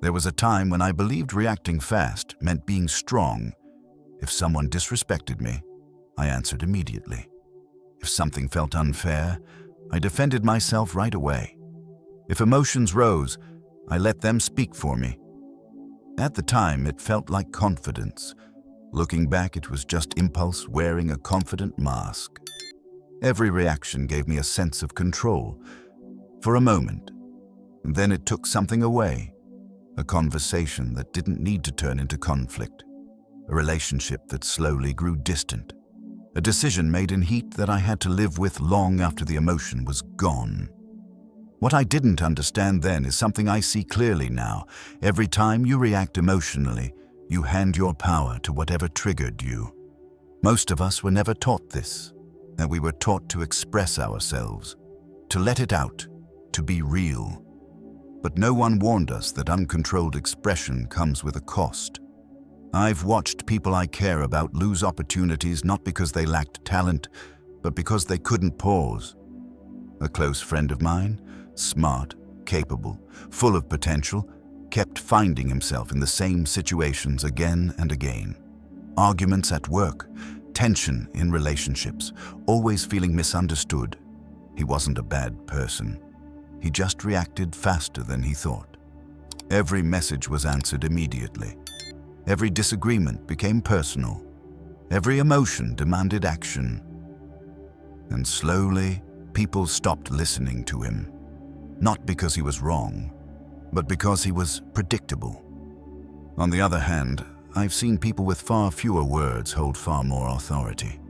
There was a time when I believed reacting fast meant being strong. If someone disrespected me, I answered immediately. If something felt unfair, I defended myself right away. If emotions rose, I let them speak for me. At the time, it felt like confidence. Looking back, it was just impulse wearing a confident mask. Every reaction gave me a sense of control. For a moment. Then it took something away. A conversation that didn't need to turn into conflict. A relationship that slowly grew distant. A decision made in heat that I had to live with long after the emotion was gone. What I didn't understand then is something I see clearly now. Every time you react emotionally, you hand your power to whatever triggered you. Most of us were never taught this, and we were taught to express ourselves, to let it out, to be real. But no one warned us that uncontrolled expression comes with a cost. I've watched people I care about lose opportunities not because they lacked talent, but because they couldn't pause. A close friend of mine, smart, capable, full of potential, kept finding himself in the same situations again and again. Arguments at work, tension in relationships, always feeling misunderstood. He wasn't a bad person. He just reacted faster than he thought. Every message was answered immediately. Every disagreement became personal. Every emotion demanded action. And slowly, people stopped listening to him. Not because he was wrong, but because he was predictable. On the other hand, I've seen people with far fewer words hold far more authority.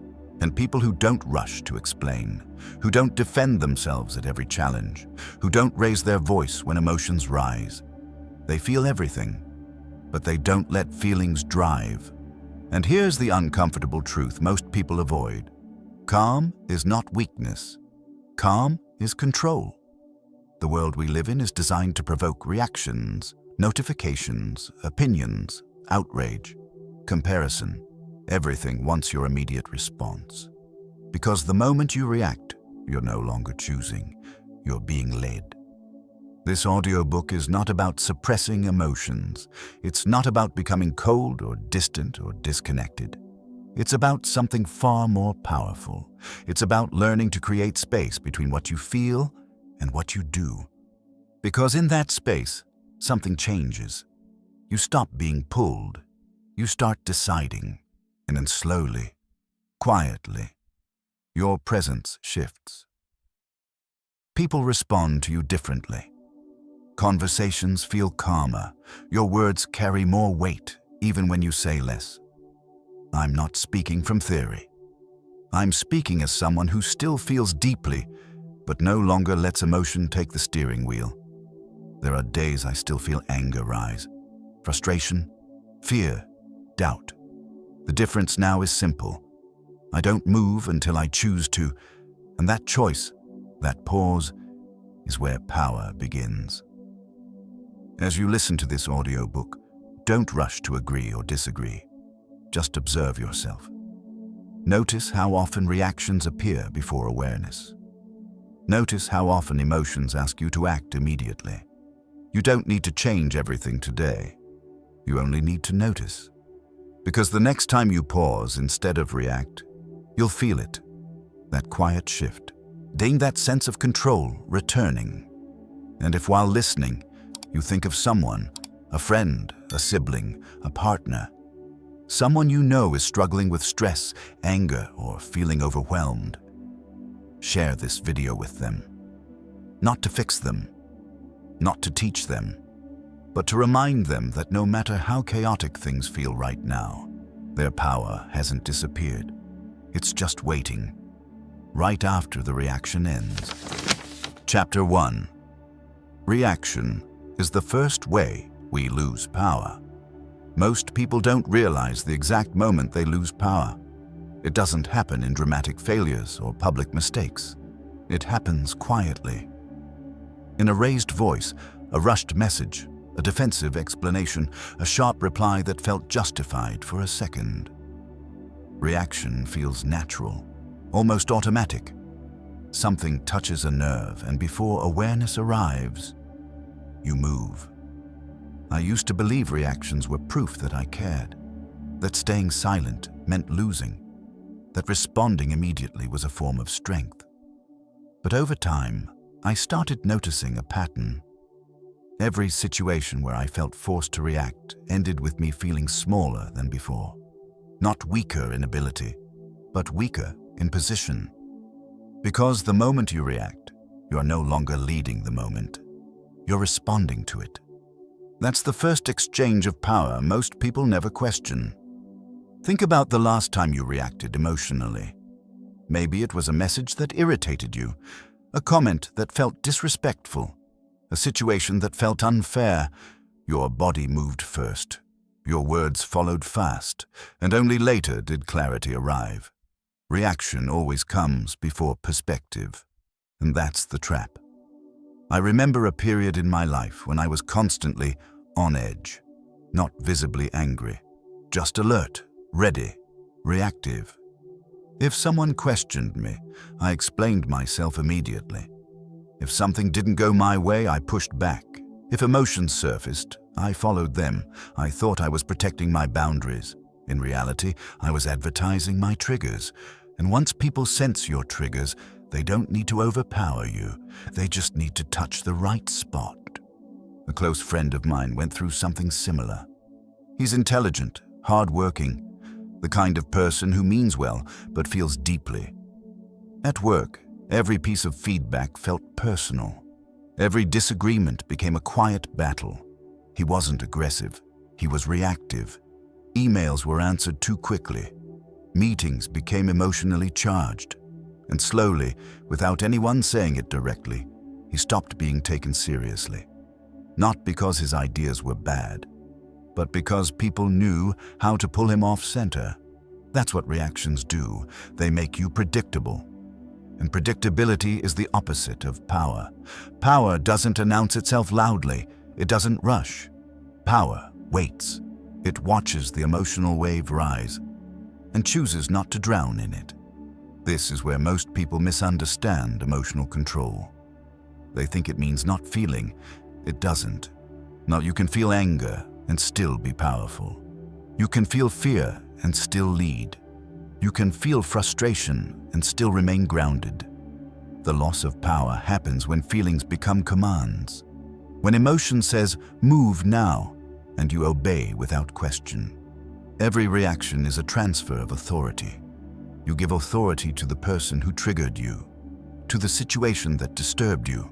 And people who don't rush to explain, who don't defend themselves at every challenge, who don't raise their voice when emotions rise. They feel everything, but they don't let feelings drive. And here's the uncomfortable truth most people avoid. Calm is not weakness. Calm is control. The world we live in is designed to provoke reactions, notifications, opinions, outrage, comparison. Everything wants your immediate response. Because the moment you react, you're no longer choosing, you're being led. This audiobook is not about suppressing emotions. It's not about becoming cold or distant or disconnected. It's about something far more powerful. It's about learning to create space between what you feel and what you do. Because in that space, something changes. You stop being pulled. You start deciding. And then slowly, quietly, your presence shifts. People respond to you differently. Conversations feel calmer. Your words carry more weight, even when you say less. I'm not speaking from theory. I'm speaking as someone who still feels deeply, but no longer lets emotion take the steering wheel. There are days I still feel anger rise, frustration, fear, doubt. The difference now is simple. I don't move until I choose to, and that choice, that pause, is where power begins. As you listen to this audiobook, don't rush to agree or disagree. Just observe yourself. Notice how often reactions appear before awareness. Notice how often emotions ask you to act immediately. You don't need to change everything today. You only need to notice. Because the next time you pause instead of react, you'll feel it, that quiet shift, that sense of control returning. And if while listening, you think of someone, a friend, a sibling, a partner, someone you know is struggling with stress, anger, or feeling overwhelmed, share this video with them. Not to fix them, not to teach them, but to remind them that no matter how chaotic things feel right now, their power hasn't disappeared. It's just waiting, right after the reaction ends. Chapter 1. Reaction is the first way we lose power. Most people don't realize the exact moment they lose power. It doesn't happen in dramatic failures or public mistakes. It happens quietly. In a raised voice, a rushed message, a defensive explanation, a sharp reply that felt justified for a second. Reaction feels natural, almost automatic. Something touches a nerve, and before awareness arrives, you move. I used to believe reactions were proof that I cared, that staying silent meant losing, that responding immediately was a form of strength. But over time, I started noticing a pattern. Every situation where I felt forced to react ended with me feeling smaller than before. Not weaker in ability, but weaker in position. Because the moment you react, you are no longer leading the moment. You're responding to it. That's the first exchange of power most people never question. Think about the last time you reacted emotionally. Maybe it was a message that irritated you, a comment that felt disrespectful, a situation that felt unfair. Your body moved first. Your words followed fast, and only later did clarity arrive. Reaction always comes before perspective, and that's the trap. I remember a period in my life when I was constantly on edge, not visibly angry, just alert, ready, reactive. If someone questioned me, I explained myself immediately. If something didn't go my way, I pushed back. If emotions surfaced, I followed them. I thought I was protecting my boundaries. In reality, I was advertising my triggers. And once people sense your triggers, they don't need to overpower you. They just need to touch the right spot. A close friend of mine went through something similar. He's intelligent, hardworking, the kind of person who means well but feels deeply. At work, every piece of feedback felt personal. Every disagreement became a quiet battle. He wasn't aggressive. He was reactive. Emails were answered too quickly. Meetings became emotionally charged. And slowly, without anyone saying it directly, he stopped being taken seriously. Not because his ideas were bad, but because people knew how to pull him off center. That's what reactions do. They make you predictable. And predictability is the opposite of power. Power doesn't announce itself loudly. It doesn't rush. Power waits. It watches the emotional wave rise and chooses not to drown in it. This is where most people misunderstand emotional control. They think it means not feeling. It doesn't. No, you can feel anger and still be powerful. You can feel fear and still lead. You can feel frustration and still remain grounded. The loss of power happens when feelings become commands. When emotion says, "Move now," and you obey without question. Every reaction is a transfer of authority. You give authority to the person who triggered you, to the situation that disturbed you,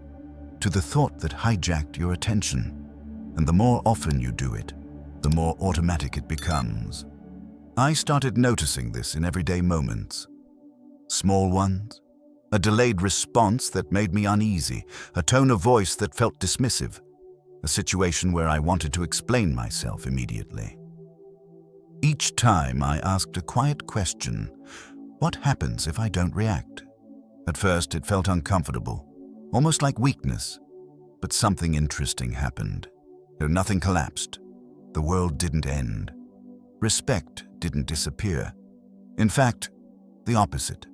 to the thought that hijacked your attention. And the more often you do it, the more automatic it becomes. I started noticing this in everyday moments. Small ones, a delayed response that made me uneasy, a tone of voice that felt dismissive, a situation where I wanted to explain myself immediately. Each time I asked a quiet question: what happens if I don't react? At first it felt uncomfortable, almost like weakness, but something interesting happened. Nothing collapsed. The world didn't end. Respect didn't disappear. In fact, the opposite.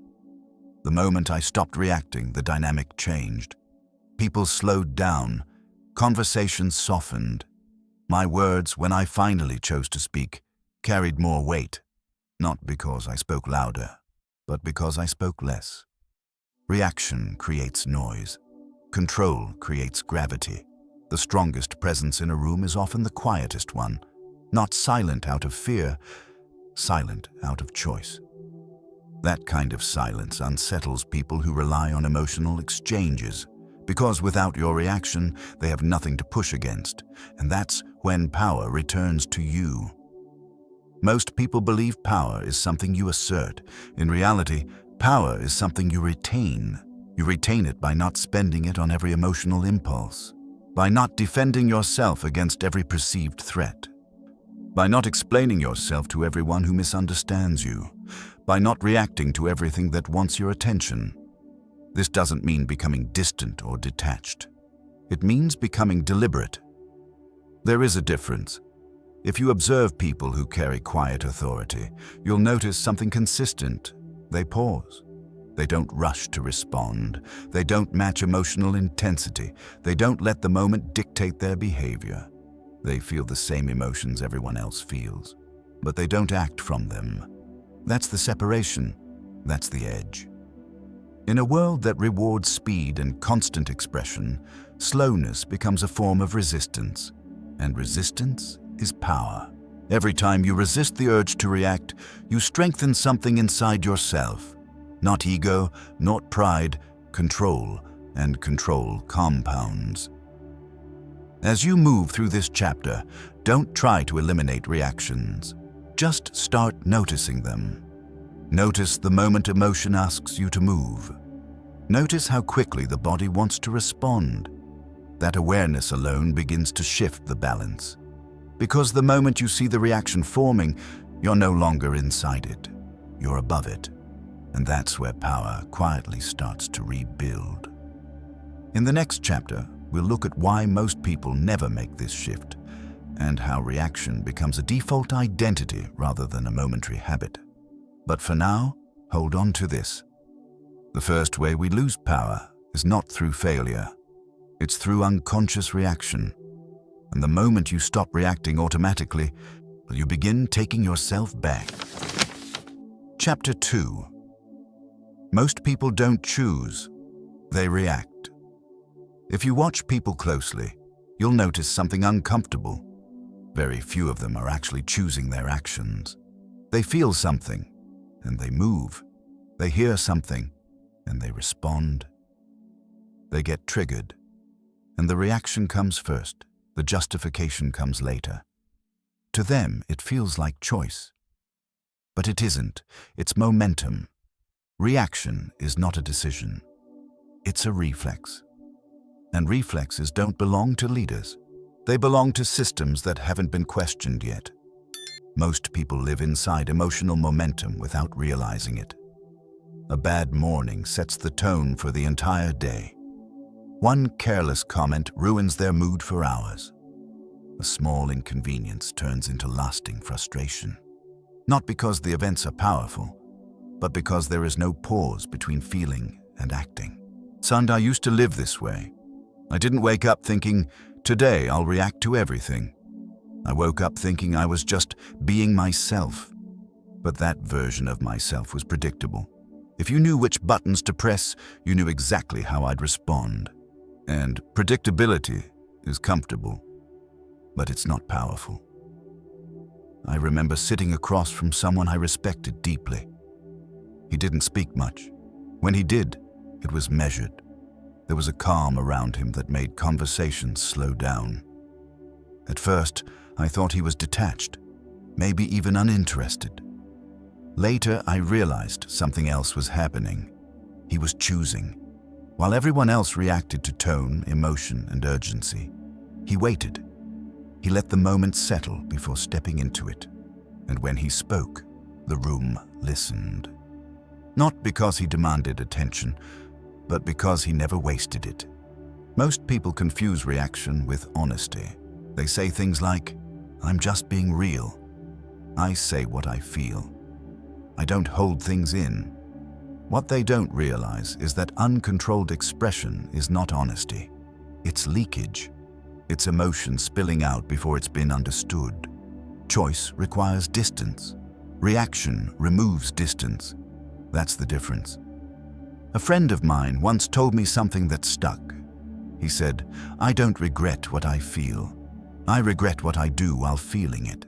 The moment I stopped reacting, the dynamic changed. People slowed down. Conversations softened. My words, when I finally chose to speak, carried more weight, not because I spoke louder, but because I spoke less. Reaction creates noise. Control creates gravity. The strongest presence in a room is often the quietest one, not silent out of fear, silent out of choice. That kind of silence unsettles people who rely on emotional exchanges, because without your reaction, they have nothing to push against, and that's when power returns to you. Most people believe power is something you assert. In reality, power is something you retain. You retain it by not spending it on every emotional impulse, by not defending yourself against every perceived threat, by not explaining yourself to everyone who misunderstands you, by not reacting to everything that wants your attention. This doesn't mean becoming distant or detached. It means becoming deliberate. There is a difference. If you observe people who carry quiet authority, you'll notice something consistent. They pause. They don't rush to respond. They don't match emotional intensity. They don't let the moment dictate their behavior. They feel the same emotions everyone else feels, but they don't act from them. That's the separation. That's the edge. In a world that rewards speed and constant expression, slowness becomes a form of resistance, and resistance is power. Every time you resist the urge to react, you strengthen something inside yourself. Not ego, not pride, control, and control compounds. As you move through this chapter, don't try to eliminate reactions. Just start noticing them. Notice the moment emotion asks you to move. Notice how quickly the body wants to respond. That awareness alone begins to shift the balance. Because the moment you see the reaction forming, you're no longer inside it. You're above it. And that's where power quietly starts to rebuild. In the next chapter, we'll look at why most people never make this shift, and how reaction becomes a default identity rather than a momentary habit. But for now, hold on to this. The first way we lose power is not through failure. It's through unconscious reaction. And the moment you stop reacting automatically, you begin taking yourself back. Chapter 2. Most people don't choose, they react. If you watch people closely, you'll notice something uncomfortable. Very few of them are actually choosing their actions. They feel something, and they move. They hear something, and they respond. They get triggered, and the reaction comes first. The justification comes later. To them, it feels like choice. But it isn't. It's momentum. Reaction is not a decision. It's a reflex. And reflexes don't belong to leaders. They belong to systems that haven't been questioned yet. Most people live inside emotional momentum without realizing it. A bad morning sets the tone for the entire day. One careless comment ruins their mood for hours. A small inconvenience turns into lasting frustration. Not because the events are powerful, but because there is no pause between feeling and acting. I used to live this way. I didn't wake up thinking, today I'll react to everything. I woke up thinking I was just being myself. But that version of myself was predictable. If you knew which buttons to press, you knew exactly how I'd respond. And predictability is comfortable, but it's not powerful. I remember sitting across from someone I respected deeply. He didn't speak much. When he did, it was measured. There was a calm around him that made conversations slow down. At first, I thought he was detached, maybe even uninterested. Later, I realized something else was happening. He was choosing. While everyone else reacted to tone, emotion, and urgency, he waited. He let the moment settle before stepping into it. And when he spoke, the room listened. Not because he demanded attention, but because he never wasted it. Most people confuse reaction with honesty. They say things like, "I'm just being real. I say what I feel. I don't hold things in." What they don't realize is that uncontrolled expression is not honesty. It's leakage. It's emotion spilling out before it's been understood. Choice requires distance. Reaction removes distance. That's the difference. A friend of mine once told me something that stuck. He said, "I don't regret what I feel. I regret what I do while feeling it."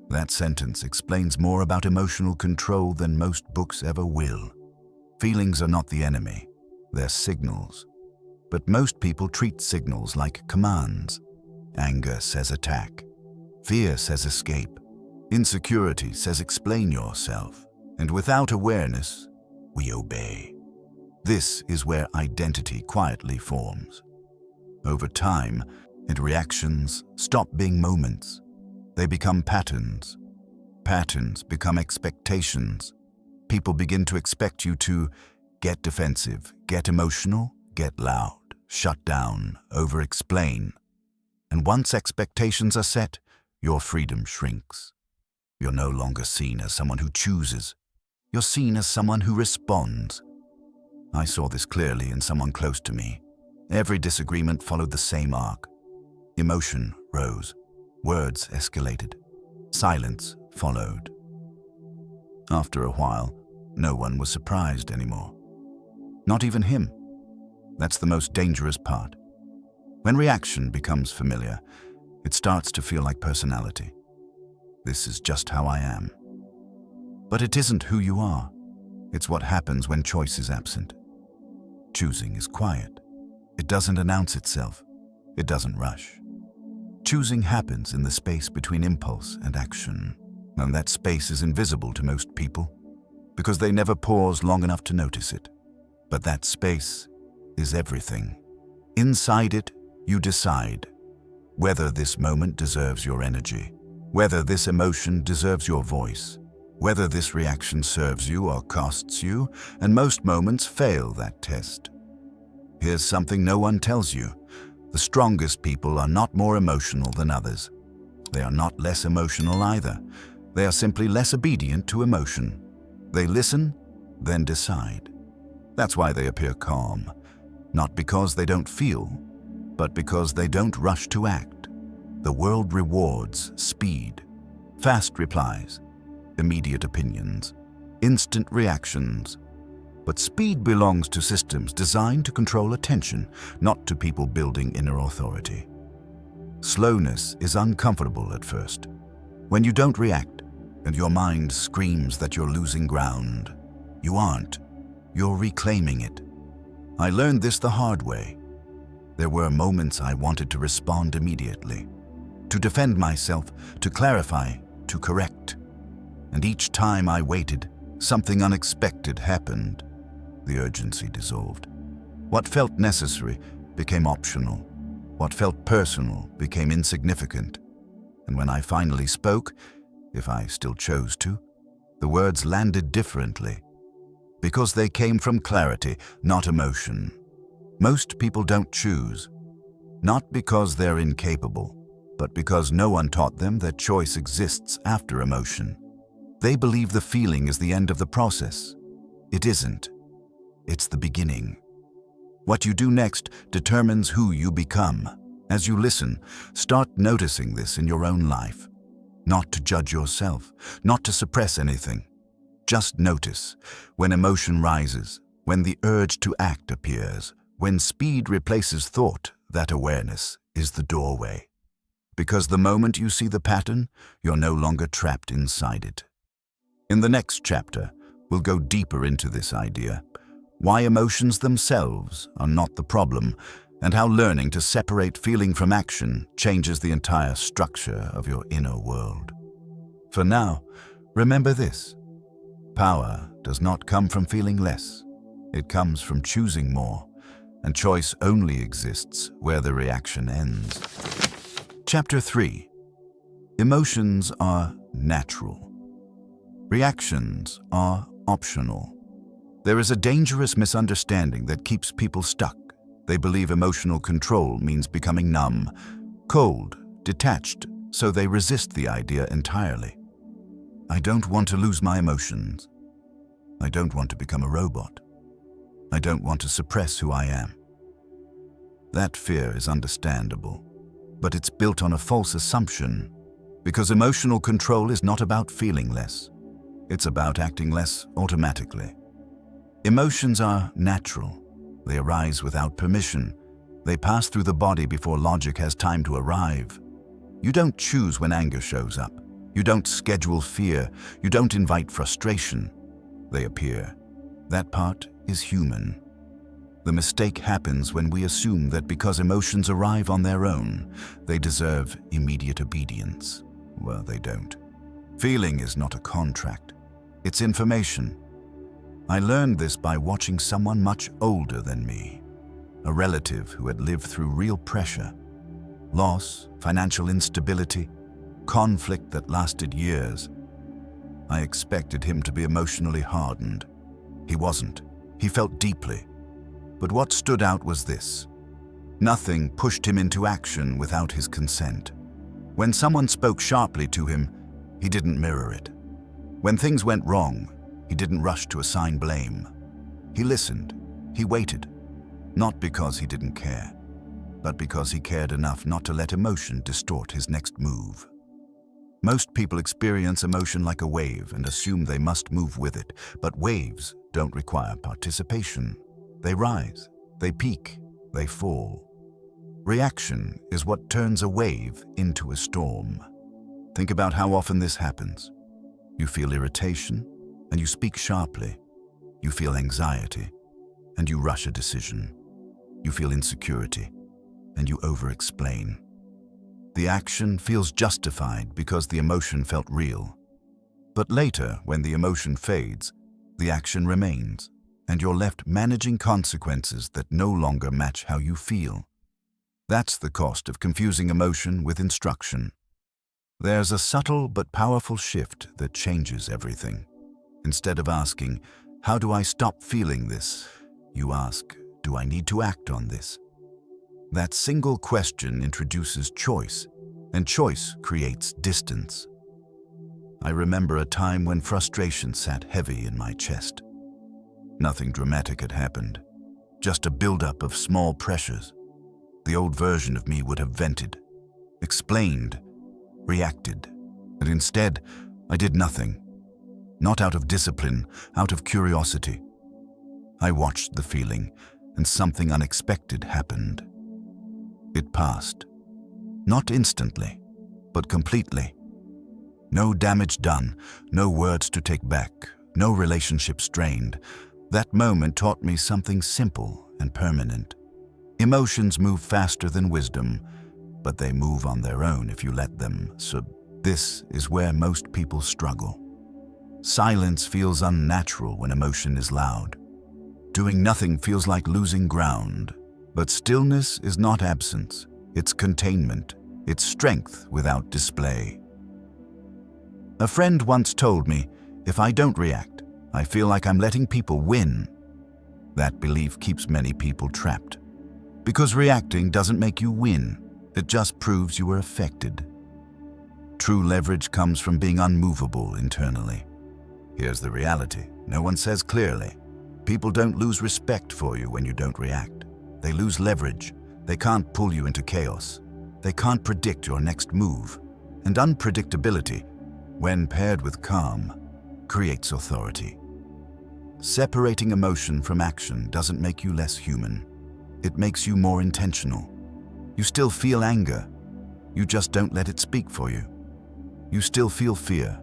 That sentence explains more about emotional control than most books ever will. Feelings are not the enemy. They're signals. But most people treat signals like commands. Anger says attack. Fear says escape. Insecurity says explain yourself. And without awareness, we obey. This is where identity quietly forms. Over time, reactions stop being moments. They become patterns. Patterns become expectations. People begin to expect you to get defensive, get emotional, get loud, shut down, over-explain. And once expectations are set, your freedom shrinks. You're no longer seen as someone who chooses. You're seen as someone who responds. I saw this clearly in someone close to me. Every disagreement followed the same arc. Emotion rose. Words escalated. Silence followed. After a while, no one was surprised anymore. Not even him. That's the most dangerous part. When reaction becomes familiar, it starts to feel like personality. This is just how I am. But it isn't who you are. It's what happens when choice is absent. Choosing is quiet. It doesn't announce itself. It doesn't rush. Choosing happens in the space between impulse and action, and that space is invisible to most people because they never pause long enough to notice it. But that space is everything. Inside it, you decide whether this moment deserves your energy, whether this emotion deserves your voice, whether this reaction serves you or costs you, and most moments fail that test. Here's something no one tells you. The strongest people are not more emotional than others. They are not less emotional either. They are simply less obedient to emotion. They listen, then decide. That's why they appear calm, not because they don't feel, but because they don't rush to act. The world rewards speed, fast replies, immediate opinions, instant reactions. But speed belongs to systems designed to control attention, not to people building inner authority. Slowness is uncomfortable at first. When you don't react and your mind screams that you're losing ground, you aren't. You're reclaiming it. I learned this the hard way. There were moments I wanted to respond immediately, to defend myself, to clarify, to correct. And each time I waited, something unexpected happened. The urgency dissolved. What felt necessary became optional. What felt personal became insignificant. And when I finally spoke, if I still chose to, the words landed differently. Because they came from clarity, not emotion. Most people don't choose, not because they're incapable, but because no one taught them that choice exists after emotion. They believe the feeling is the end of the process. It isn't. It's the beginning. What you do next determines who you become. As you listen, start noticing this in your own life. Not to judge yourself, not to suppress anything. Just notice when emotion rises, when the urge to act appears, when speed replaces thought, that awareness is the doorway. Because the moment you see the pattern, you're no longer trapped inside it. In the next chapter, we'll go deeper into this idea, why emotions themselves are not the problem, and how learning to separate feeling from action changes the entire structure of your inner world. For now, remember this. Power does not come from feeling less. It comes from choosing more, and choice only exists where the reaction ends. Chapter 3. Emotions are natural. Reactions are optional. There is a dangerous misunderstanding that keeps people stuck. They believe emotional control means becoming numb, cold, detached, so they resist the idea entirely. I don't want to lose my emotions. I don't want to become a robot. I don't want to suppress who I am. That fear is understandable, but it's built on a false assumption, because emotional control is not about feeling less. It's about acting less automatically. Emotions are natural. They arise without permission. They pass through the body before logic has time to arrive. You don't choose when anger shows up. You don't schedule fear. You don't invite frustration. They appear. That part is human. The mistake happens when we assume that because emotions arrive on their own, they deserve immediate obedience. Well, they don't. Feeling is not a contract. It's information. I learned this by watching someone much older than me, a relative who had lived through real pressure, loss, financial instability, conflict that lasted years. I expected him to be emotionally hardened. He wasn't. He felt deeply. But what stood out was this. Nothing pushed him into action without his consent. When someone spoke sharply to him, he didn't mirror it. When things went wrong, he didn't rush to assign blame. He listened. He waited. Not because he didn't care, but because he cared enough not to let emotion distort his next move. Most people experience emotion like a wave and assume they must move with it, but waves don't require participation. They rise, they peak, they fall. Reaction is what turns a wave into a storm. Think about how often this happens. You feel irritation, and you speak sharply. You feel anxiety, and you rush a decision. You feel insecurity, and you over-explain. The action feels justified because the emotion felt real. But later, when the emotion fades, the action remains, and you're left managing consequences that no longer match how you feel. That's the cost of confusing emotion with instruction. There's a subtle but powerful shift that changes everything. Instead of asking, "How do I stop feeling this?" you ask, "Do I need to act on this?" That single question introduces choice, and choice creates distance. I remember a time when frustration sat heavy in my chest. Nothing dramatic had happened, just a buildup of small pressures. The old version of me would have vented, explained, reacted, and instead I did nothing. Not out of discipline, out of curiosity. I watched the feeling, and something unexpected happened. It passed. Not instantly, but completely. No damage done, no words to take back, no relationship strained. That moment taught me something simple and permanent. Emotions move faster than wisdom, but they move on their own if you let them. So this is where most people struggle. Silence feels unnatural when emotion is loud. Doing nothing feels like losing ground. But stillness is not absence. It's containment. It's strength without display. A friend once told me, "If I don't react, I feel like I'm letting people win." That belief keeps many people trapped. Because reacting doesn't make you win. It just proves you were affected. True leverage comes from being unmovable internally. Here's the reality. No one says clearly. People don't lose respect for you when you don't react. They lose leverage. They can't pull you into chaos. They can't predict your next move. And unpredictability, when paired with calm, creates authority. Separating emotion from action doesn't make you less human. It makes you more intentional. You still feel anger. You just don't let it speak for you. You still feel fear.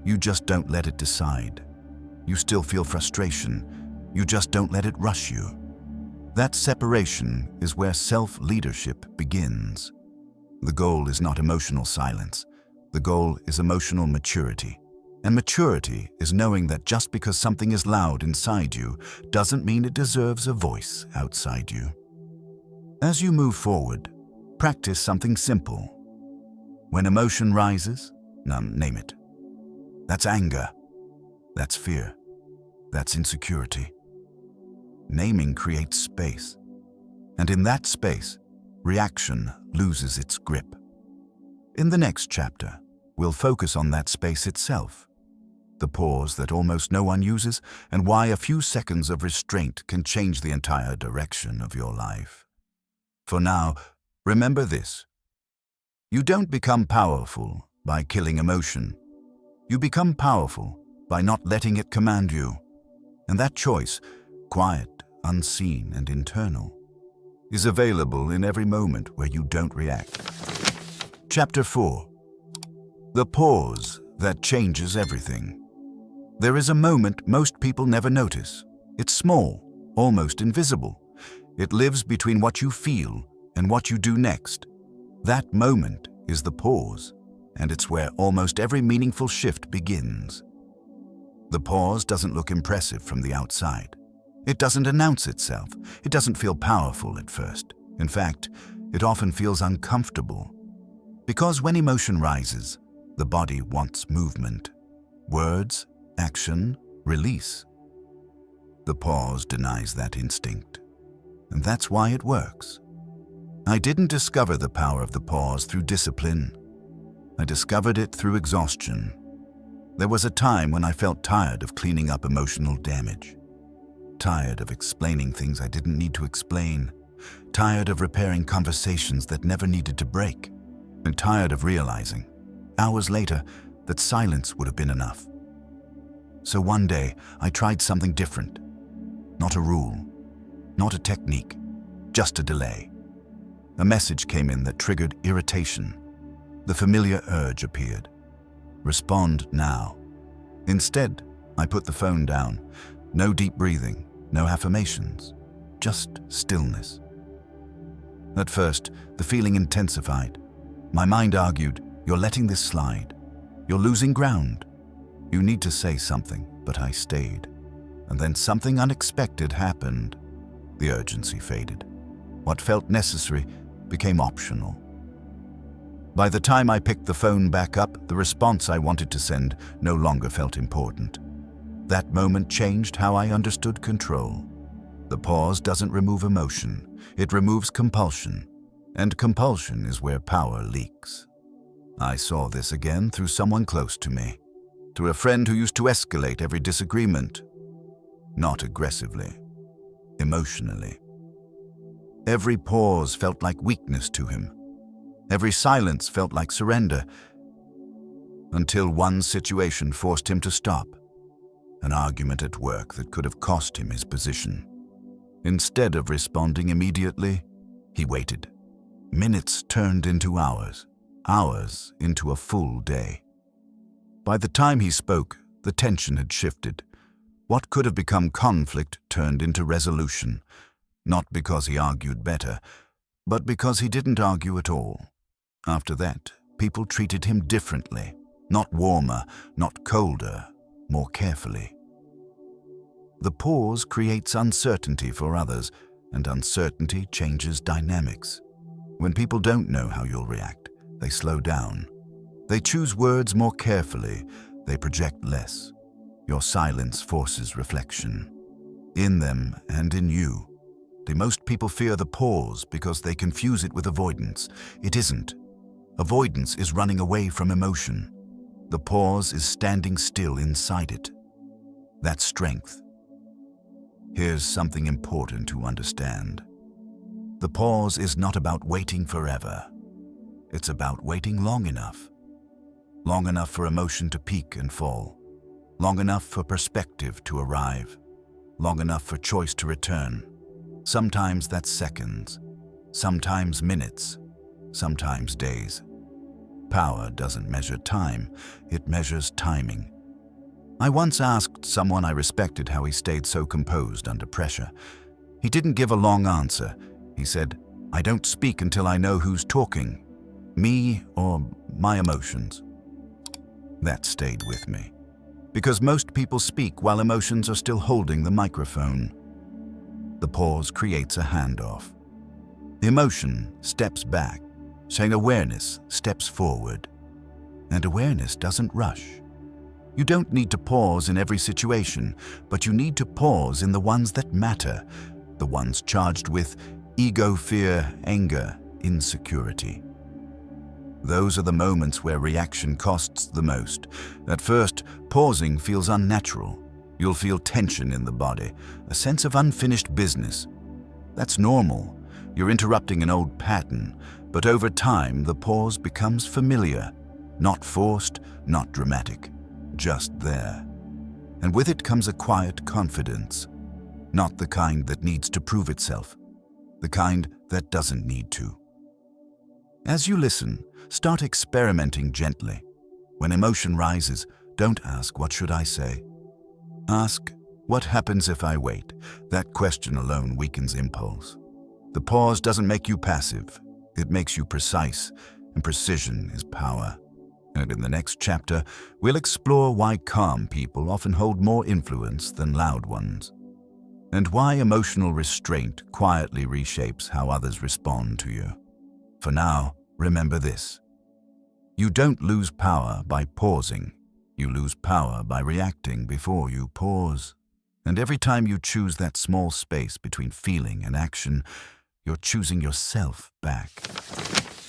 You just don't let it decide. You still feel frustration. You just don't let it rush you. That separation is where self-leadership begins. The goal is not emotional silence. The goal is emotional maturity. And maturity is knowing that just because something is loud inside you doesn't mean it deserves a voice outside you. As you move forward, practice something simple. When emotion rises, name it. That's anger. That's fear. That's insecurity. Naming creates space. And in that space, reaction loses its grip. In the next chapter, we'll focus on that space itself. The pause that almost no one uses, and why a few seconds of restraint can change the entire direction of your life. For now, remember this. You don't become powerful by killing emotion. You become powerful by not letting it command you. And that choice, quiet, unseen, and internal, is available in every moment where you don't react. Chapter 4. The pause that changes everything. There is a moment most people never notice. It's small, almost invisible. It lives between what you feel and what you do next. That moment is the pause, and it's where almost every meaningful shift begins. The pause doesn't look impressive from the outside. It doesn't announce itself. It doesn't feel powerful at first. In fact, it often feels uncomfortable. Because when emotion rises, the body wants movement. Words, action, release. The pause denies that instinct. And that's why it works. I didn't discover the power of the pause through discipline. I discovered it through exhaustion. There was a time when I felt tired of cleaning up emotional damage. Tired of explaining things I didn't need to explain. tired of repairing conversations that never needed to break, and tired of realizing, hours later, that silence would have been enough. So one day, I tried something different. Not a rule, not a technique, just a delay. A message came in that triggered irritation. The familiar urge appeared. Respond now. Instead, I put the phone down. No deep breathing, no affirmations, just stillness. At first, the feeling intensified. My mind argued, "You're letting this slide. You're losing ground. You need to say something," but I stayed. And then something unexpected happened. The urgency faded. What felt necessary became optional. By the time I picked the phone back up, the response I wanted to send no longer felt important. That moment changed how I understood control. The pause doesn't remove emotion, it removes compulsion, and compulsion is where power leaks. I saw this again through someone close to me, through a friend who used to escalate every disagreement. Not aggressively, emotionally. Every pause felt like weakness to him. Every silence felt like surrender, until one situation forced him to stop. An argument at work that could have cost him his position. Instead of responding immediately, he waited. Minutes turned into hours, hours into a full day. By the time he spoke, the tension had shifted. What could have become conflict turned into resolution, not because he argued better, but because he didn't argue at all. After that, people treated him differently, not warmer, not colder, more carefully. The pause creates uncertainty for others, and uncertainty changes dynamics. When people don't know how you'll react, they slow down. They choose words more carefully, they project less. Your silence forces reflection. In them and in you. Most people fear the pause because they confuse it with avoidance. It isn't. Avoidance is running away from emotion. The pause is standing still inside it. That's strength. Here's something important to understand. The pause is not about waiting forever. It's about waiting long enough. Long enough for emotion to peak and fall. Long enough for perspective to arrive. Long enough for choice to return. Sometimes that's seconds. Sometimes minutes. Sometimes days. Power doesn't measure time, it measures timing. I once asked someone I respected how he stayed so composed under pressure. He didn't give a long answer. He said, "I don't speak until I know who's talking, me or my emotions." That stayed with me. Because most people speak while emotions are still holding the microphone. The pause creates a handoff. Emotion steps back, saying awareness steps forward. And awareness doesn't rush. You don't need to pause in every situation, but you need to pause in the ones that matter, the ones charged with ego, fear, anger, insecurity. Those are the moments where reaction costs the most. At first, pausing feels unnatural. You'll feel tension in the body, a sense of unfinished business. That's normal. You're interrupting an old pattern, but over time, the pause becomes familiar, not forced, not dramatic, just there. And with it comes a quiet confidence, not the kind that needs to prove itself, the kind that doesn't need to. As you listen, start experimenting gently. When emotion rises, don't ask, "What should I say?" Ask, "What happens if I wait?" That question alone weakens impulse. The pause doesn't make you passive. It makes you precise, and precision is power. And in the next chapter, we'll explore why calm people often hold more influence than loud ones, and why emotional restraint quietly reshapes how others respond to you. For now, remember this. You don't lose power by pausing. You lose power by reacting before you pause. And every time you choose that small space between feeling and action, you're choosing yourself back.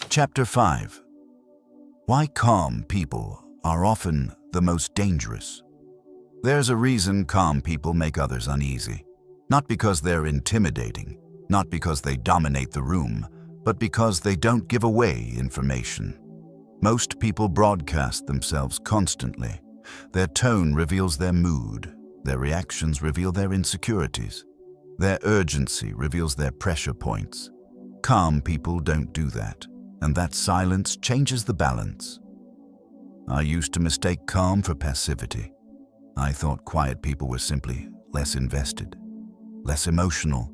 Chapter 5. Why calm people are often the most dangerous. There's a reason calm people make others uneasy. Not because they're intimidating, not because they dominate the room, but because they don't give away information. Most people broadcast themselves constantly. Their tone reveals their mood. Their reactions reveal their insecurities. Their urgency reveals their pressure points. Calm people don't do that, and that silence changes the balance. I used to mistake calm for passivity. I thought quiet people were simply less invested, less emotional,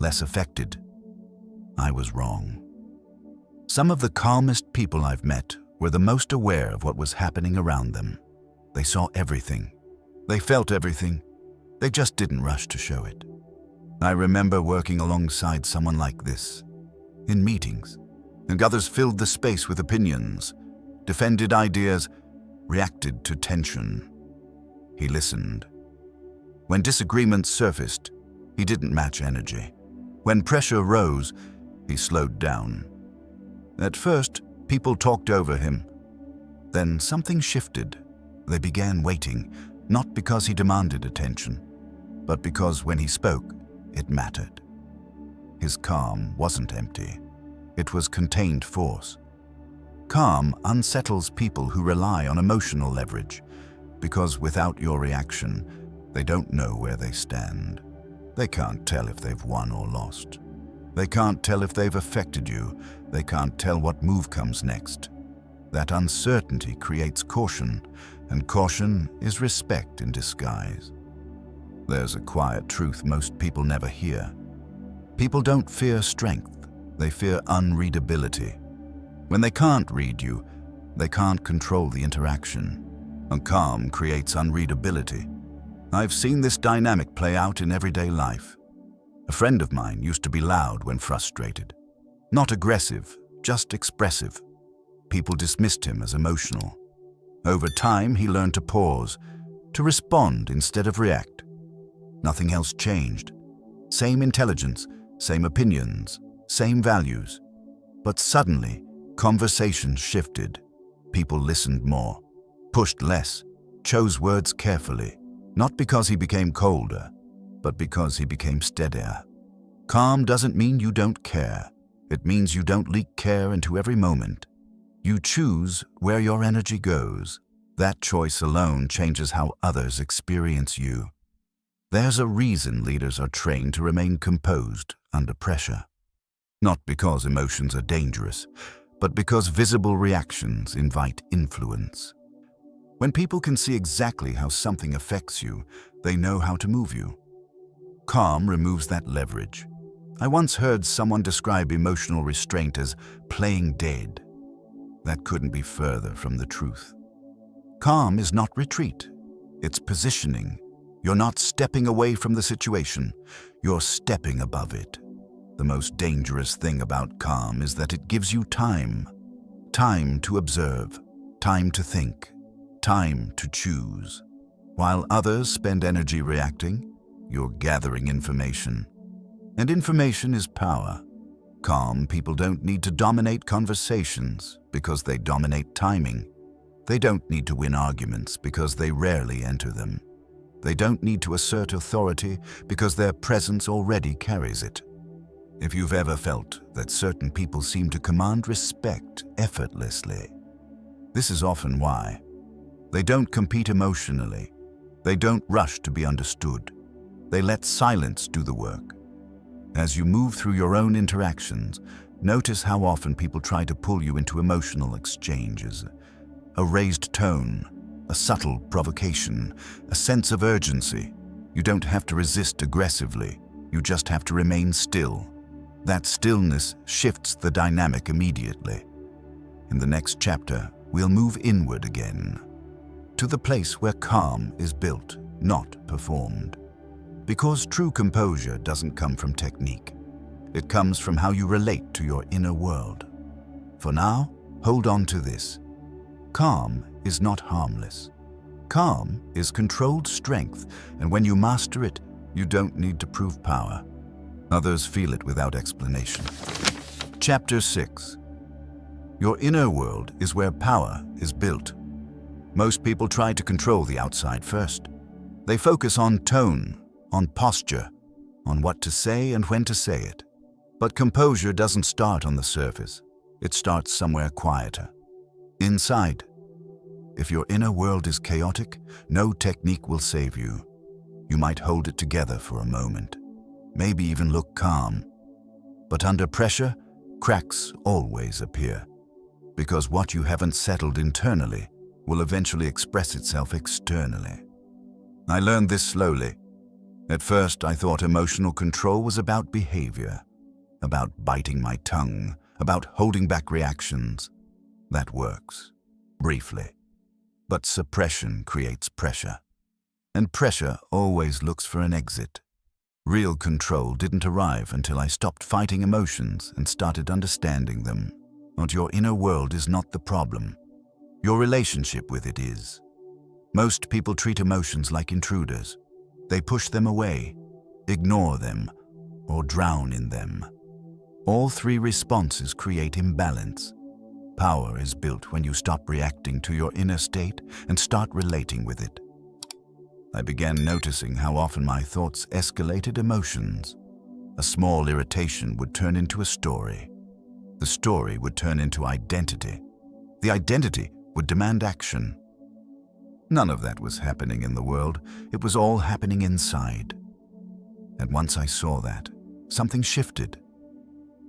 less affected. I was wrong. Some of the calmest people I've met were the most aware of what was happening around them. They saw everything. They felt everything. They just didn't rush to show it. I remember working alongside someone like this, in meetings, and others filled the space with opinions, defended ideas, reacted to tension. He listened. When disagreements surfaced, he didn't match energy. When pressure rose, he slowed down. At first, people talked over him. Then something shifted. They began waiting, not because he demanded attention, but because when he spoke, it mattered. His calm wasn't empty. It was contained force. Calm unsettles people who rely on emotional leverage, because without your reaction, they don't know where they stand. They can't tell if they've won or lost. They can't tell if they've affected you. They can't tell what move comes next. That uncertainty creates caution, and caution is respect in disguise. There's a quiet truth most people never hear. People don't fear strength, they fear unreadability. When they can't read you, they can't control the interaction. And calm creates unreadability. I've seen this dynamic play out in everyday life. A friend of mine used to be loud when frustrated. Not aggressive, just expressive. People dismissed him as emotional. Over time, he learned to pause, to respond instead of react. Nothing else changed. Same intelligence, same opinions, same values. But suddenly, conversations shifted. People listened more, pushed less, chose words carefully, not because he became colder, but because he became steadier. Calm doesn't mean you don't care. It means you don't leak care into every moment. You choose where your energy goes. That choice alone changes how others experience you. There's a reason leaders are trained to remain composed under pressure. Not because emotions are dangerous, but because visible reactions invite influence. When people can see exactly how something affects you, they know how to move you. Calm removes that leverage. I once heard someone describe emotional restraint as playing dead. That couldn't be further from the truth. Calm is not retreat, it's positioning. You're not stepping away from the situation, you're stepping above it. The most dangerous thing about calm is that it gives you time. Time to observe, time to think, time to choose. While others spend energy reacting, you're gathering information. And information is power. Calm people don't need to dominate conversations because they dominate timing. They don't need to win arguments because they rarely enter them. They don't need to assert authority because their presence already carries it. If you've ever felt that certain people seem to command respect effortlessly, this is often why. They don't compete emotionally. They don't rush to be understood. They let silence do the work. As you move through your own interactions, notice how often people try to pull you into emotional exchanges. A raised tone, a subtle provocation, a sense of urgency. You don't have to resist aggressively. You just have to remain still. That stillness shifts the dynamic immediately. In the next chapter, we'll move inward again, to the place where calm is built, not performed. Because true composure doesn't come from technique. It comes from how you relate to your inner world. For now, hold on to this. Calm is not harmless. Calm is controlled strength, and when you master it, you don't need to prove power. Others feel it without explanation. Chapter 6. Your inner world is where power is built. Most people try to control the outside first. They focus on tone, on posture, on what to say and when to say it. But composure doesn't start on the surface. It starts somewhere quieter. Inside. If your inner world is chaotic, no technique will save you. You might hold it together for a moment, maybe even look calm. But under pressure, cracks always appear, because what you haven't settled internally will eventually express itself externally. I learned this slowly. At first, I thought emotional control was about behavior, about biting my tongue, about holding back reactions. That works, briefly. But suppression creates pressure. And pressure always looks for an exit. Real control didn't arrive until I stopped fighting emotions and started understanding them. But your inner world is not the problem. Your relationship with it is. Most people treat emotions like intruders. They push them away, ignore them, or drown in them. All three responses create imbalance. Power is built when you stop reacting to your inner state and start relating with it. I began noticing how often my thoughts escalated emotions. A small irritation would turn into a story. The story would turn into identity. The identity would demand action. None of that was happening in the world. It was all happening inside. And once I saw that, something shifted.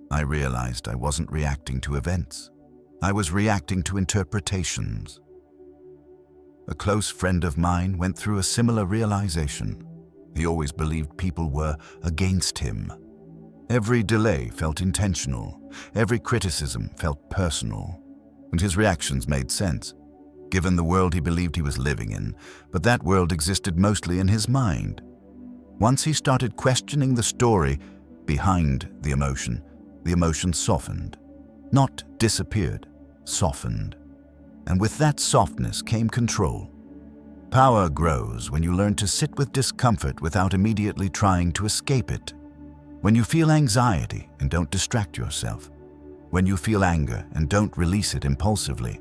I realized I wasn't reacting to events. I was reacting to interpretations. A close friend of mine went through a similar realization. He always believed people were against him. Every delay felt intentional. Every criticism felt personal. And his reactions made sense, given the world he believed he was living in, but that world existed mostly in his mind. Once he started questioning the story behind the emotion softened. Not disappeared, softened. And with that softness came control. Power grows when you learn to sit with discomfort without immediately trying to escape it. When you feel anxiety and don't distract yourself. When you feel anger and don't release it impulsively.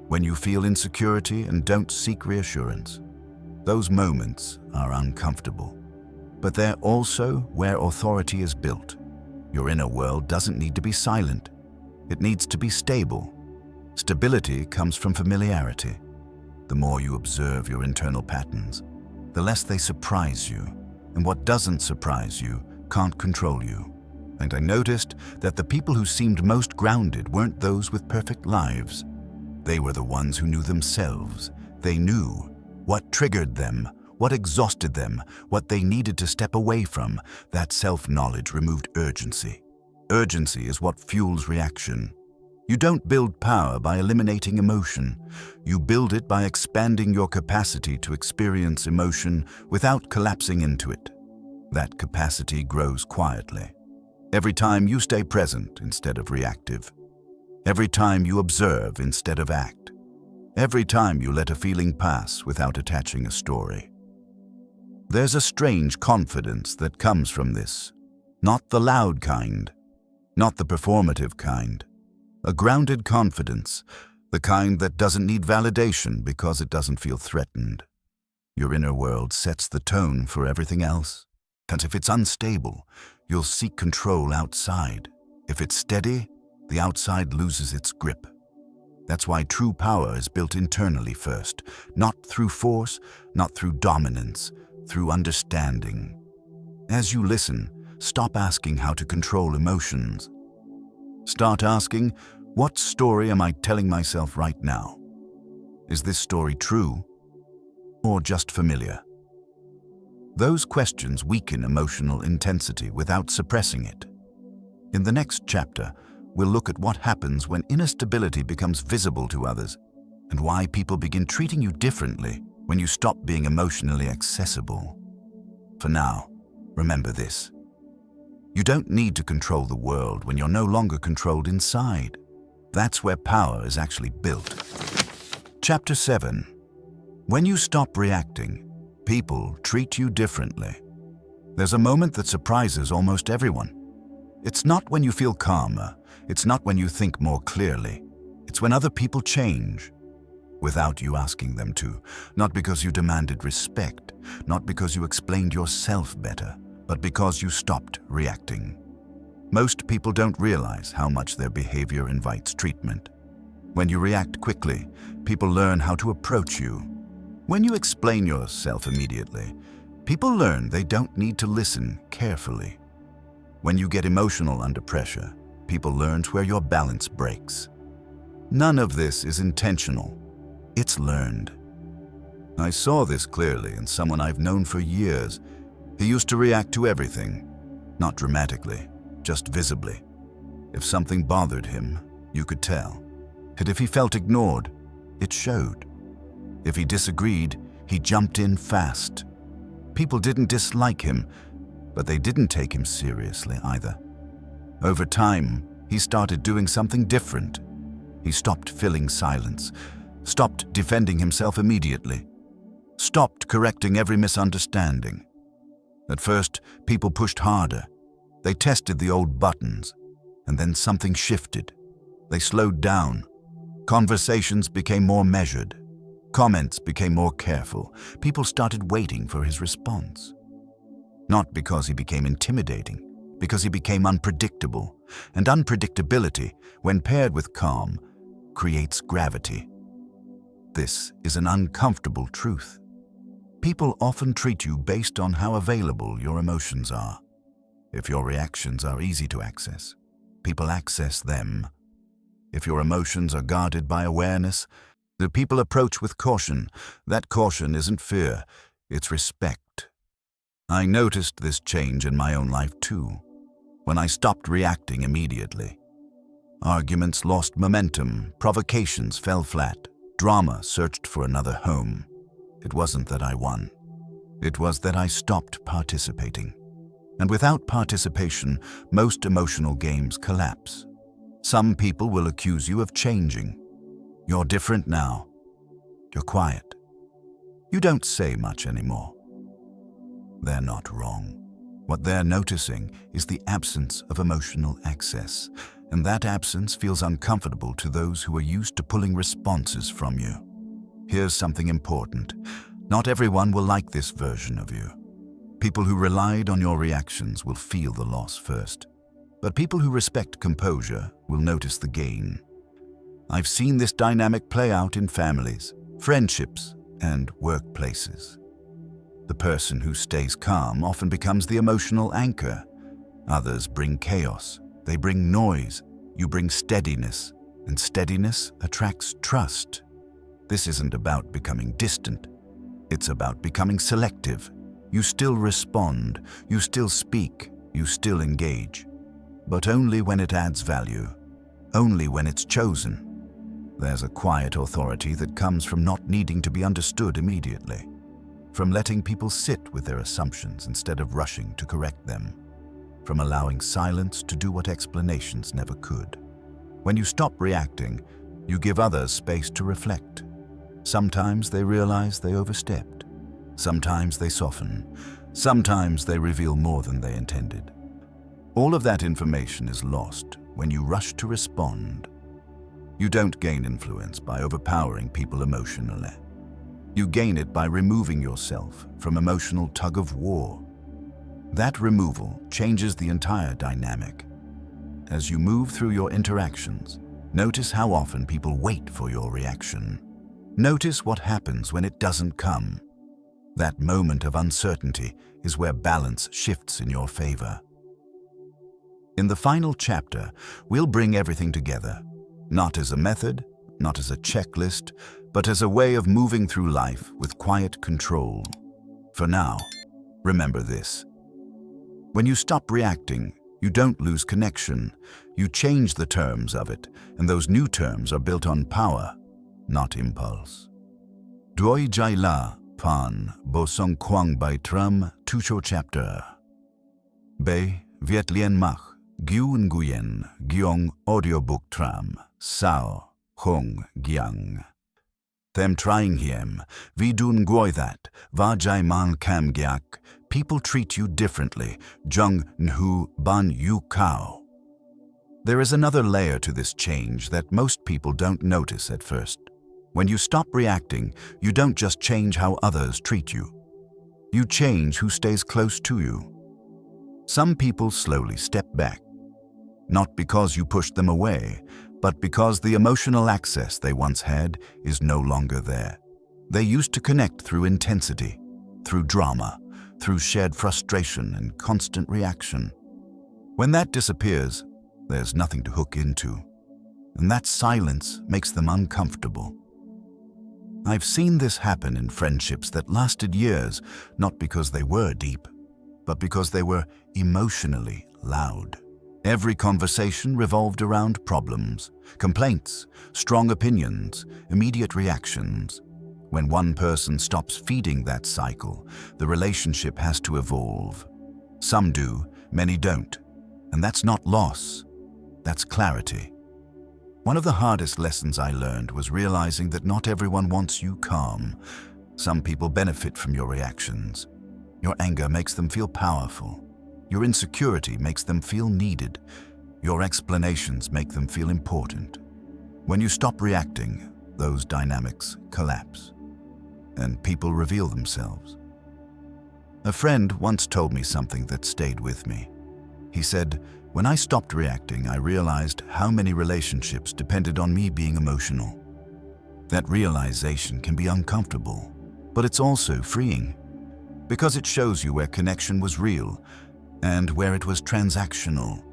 When you feel insecurity and don't seek reassurance. Those moments are uncomfortable. But they're also where authority is built. Your inner world doesn't need to be silent. It needs to be stable. Stability comes from familiarity. The more you observe your internal patterns, the less they surprise you. And what doesn't surprise you can't control you. And I noticed that the people who seemed most grounded weren't those with perfect lives. They were the ones who knew themselves. They knew what triggered them, what exhausted them, what they needed to step away from. That self-knowledge removed urgency. Urgency is what fuels reaction. You don't build power by eliminating emotion. You build it by expanding your capacity to experience emotion without collapsing into it. That capacity grows quietly. Every time you stay present instead of reactive. Every time you observe instead of act. Every time you let a feeling pass without attaching a story. There's a strange confidence that comes from this. Not the loud kind. Not the performative kind. A grounded confidence, the kind that doesn't need validation because it doesn't feel threatened. Your inner world sets the tone for everything else. And if it's unstable, you'll seek control outside. If it's steady, the outside loses its grip. That's why true power is built internally first, not through force, not through dominance, through understanding. As you listen, stop asking how to control emotions. Start asking, what story am I telling myself right now? Is this story true or just familiar? Those questions weaken emotional intensity without suppressing it. In the next chapter, we'll look at what happens when inner stability becomes visible to others and why people begin treating you differently when you stop being emotionally accessible. For now, remember this. You don't need to control the world when you're no longer controlled inside. That's where power is actually built. Chapter 7. When you stop reacting, people treat you differently. There's a moment that surprises almost everyone. It's not when you feel calmer. It's not when you think more clearly. It's when other people change, without you asking them to. Not because you demanded respect, not because you explained yourself better, but because you stopped reacting. Most people don't realize how much their behavior invites treatment. When you react quickly, people learn how to approach you. When you explain yourself immediately, people learn they don't need to listen carefully. When you get emotional under pressure, people learn where your balance breaks. None of this is intentional. It's learned. I saw this clearly in someone I've known for years. He used to react to everything, not dramatically, just visibly. If something bothered him, you could tell. And if he felt ignored, it showed. If he disagreed, he jumped in fast. People didn't dislike him, but they didn't take him seriously either. Over time, he started doing something different. He stopped filling silence, stopped defending himself immediately, stopped correcting every misunderstanding. At first, people pushed harder. They tested the old buttons, and then something shifted. They slowed down. Conversations became more measured. Comments became more careful. People started waiting for his response. Not because he became intimidating, because he became unpredictable. And unpredictability, when paired with calm, creates gravity. This is an uncomfortable truth. People often treat you based on how available your emotions are. If your reactions are easy to access, people access them. If your emotions are guarded by awareness, the people approach with caution. That caution isn't fear, it's respect. I noticed this change in my own life too, when I stopped reacting immediately. Arguments lost momentum, provocations fell flat, drama searched for another home. It wasn't that I won. It was that I stopped participating. And without participation, most emotional games collapse. Some people will accuse you of changing. You're different now. You're quiet. You don't say much anymore. They're not wrong. What they're noticing is the absence of emotional access, and that absence feels uncomfortable to those who are used to pulling responses from you. Here's something important. Not everyone will like this version of you. People who relied on your reactions will feel the loss first. But people who respect composure will notice the gain. I've seen this dynamic play out in families, friendships, and workplaces. The person who stays calm often becomes the emotional anchor. Others bring chaos. They bring noise. You bring steadiness, and steadiness attracts trust. This isn't about becoming distant. It's about becoming selective. You still respond, you still speak, you still engage. But only when it adds value. Only when it's chosen. There's a quiet authority that comes from not needing to be understood immediately. From letting people sit with their assumptions instead of rushing to correct them. From allowing silence to do what explanations never could. When you stop reacting, you give others space to reflect. Sometimes they realize they overstepped. Sometimes they soften. Sometimes they reveal more than they intended. All of that information is lost when you rush to respond. You don't gain influence by overpowering people emotionally. You gain it by removing yourself from emotional tug-of-war. That removal changes the entire dynamic. As you move through your interactions, notice how often people wait for your reaction. Notice what happens when it doesn't come. That moment of uncertainty is where balance shifts in your favor. In the final chapter, we'll bring everything together, not as a method, not as a checklist, but as a way of moving through life with quiet control. For now, remember this. When you stop reacting, you don't lose connection. You change the terms of it, and those new terms are built on power, not impulse. Doi jai la pan bo song quang bai tram tucho chapter. Bei viet lien mach gyu nguyen gyong audiobook tram sao hong gyang. Them trying him, vi dun goi that, va jai man kam gyak, people treat you differently, jung nhu ban yu kao. There is another layer to this change that most people don't notice at first. When you stop reacting, you don't just change how others treat you. You change who stays close to you. Some people slowly step back. not because you pushed them away, but because the emotional access they once had is no longer there. They used to connect through intensity, through drama, through shared frustration and constant reaction. When that disappears, there's nothing to hook into, and that silence makes them uncomfortable. I've seen this happen in friendships that lasted years, not because they were deep, but because they were emotionally loud. Every conversation revolved around problems, complaints, strong opinions, immediate reactions. When one person stops feeding that cycle, the relationship has to evolve. Some do, many don't. And that's not loss, that's clarity. One of the hardest lessons I learned was realizing that not everyone wants you calm. Some people benefit from your reactions. Your anger makes them feel powerful. Your insecurity makes them feel needed. Your explanations make them feel important. When you stop reacting, those dynamics collapse, and people reveal themselves. A friend once told me something that stayed with me. He said, "When I stopped reacting, I realized how many relationships depended on me being emotional." That realization can be uncomfortable, but it's also freeing, because it shows you where connection was real and where it was transactional.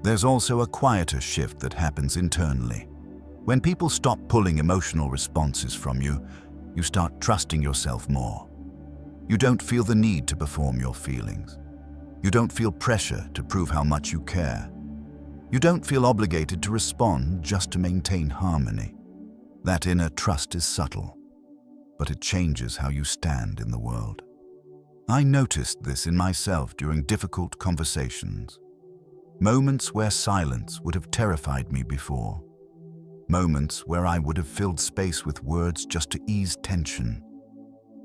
There's also a quieter shift that happens internally. When people stop pulling emotional responses from you, you start trusting yourself more. You don't feel the need to perform your feelings. You don't feel pressure to prove how much you care. You don't feel obligated to respond just to maintain harmony. That inner trust is subtle, but it changes how you stand in the world. I noticed this in myself during difficult conversations. Moments where silence would have terrified me before. Moments where I would have filled space with words just to ease tension.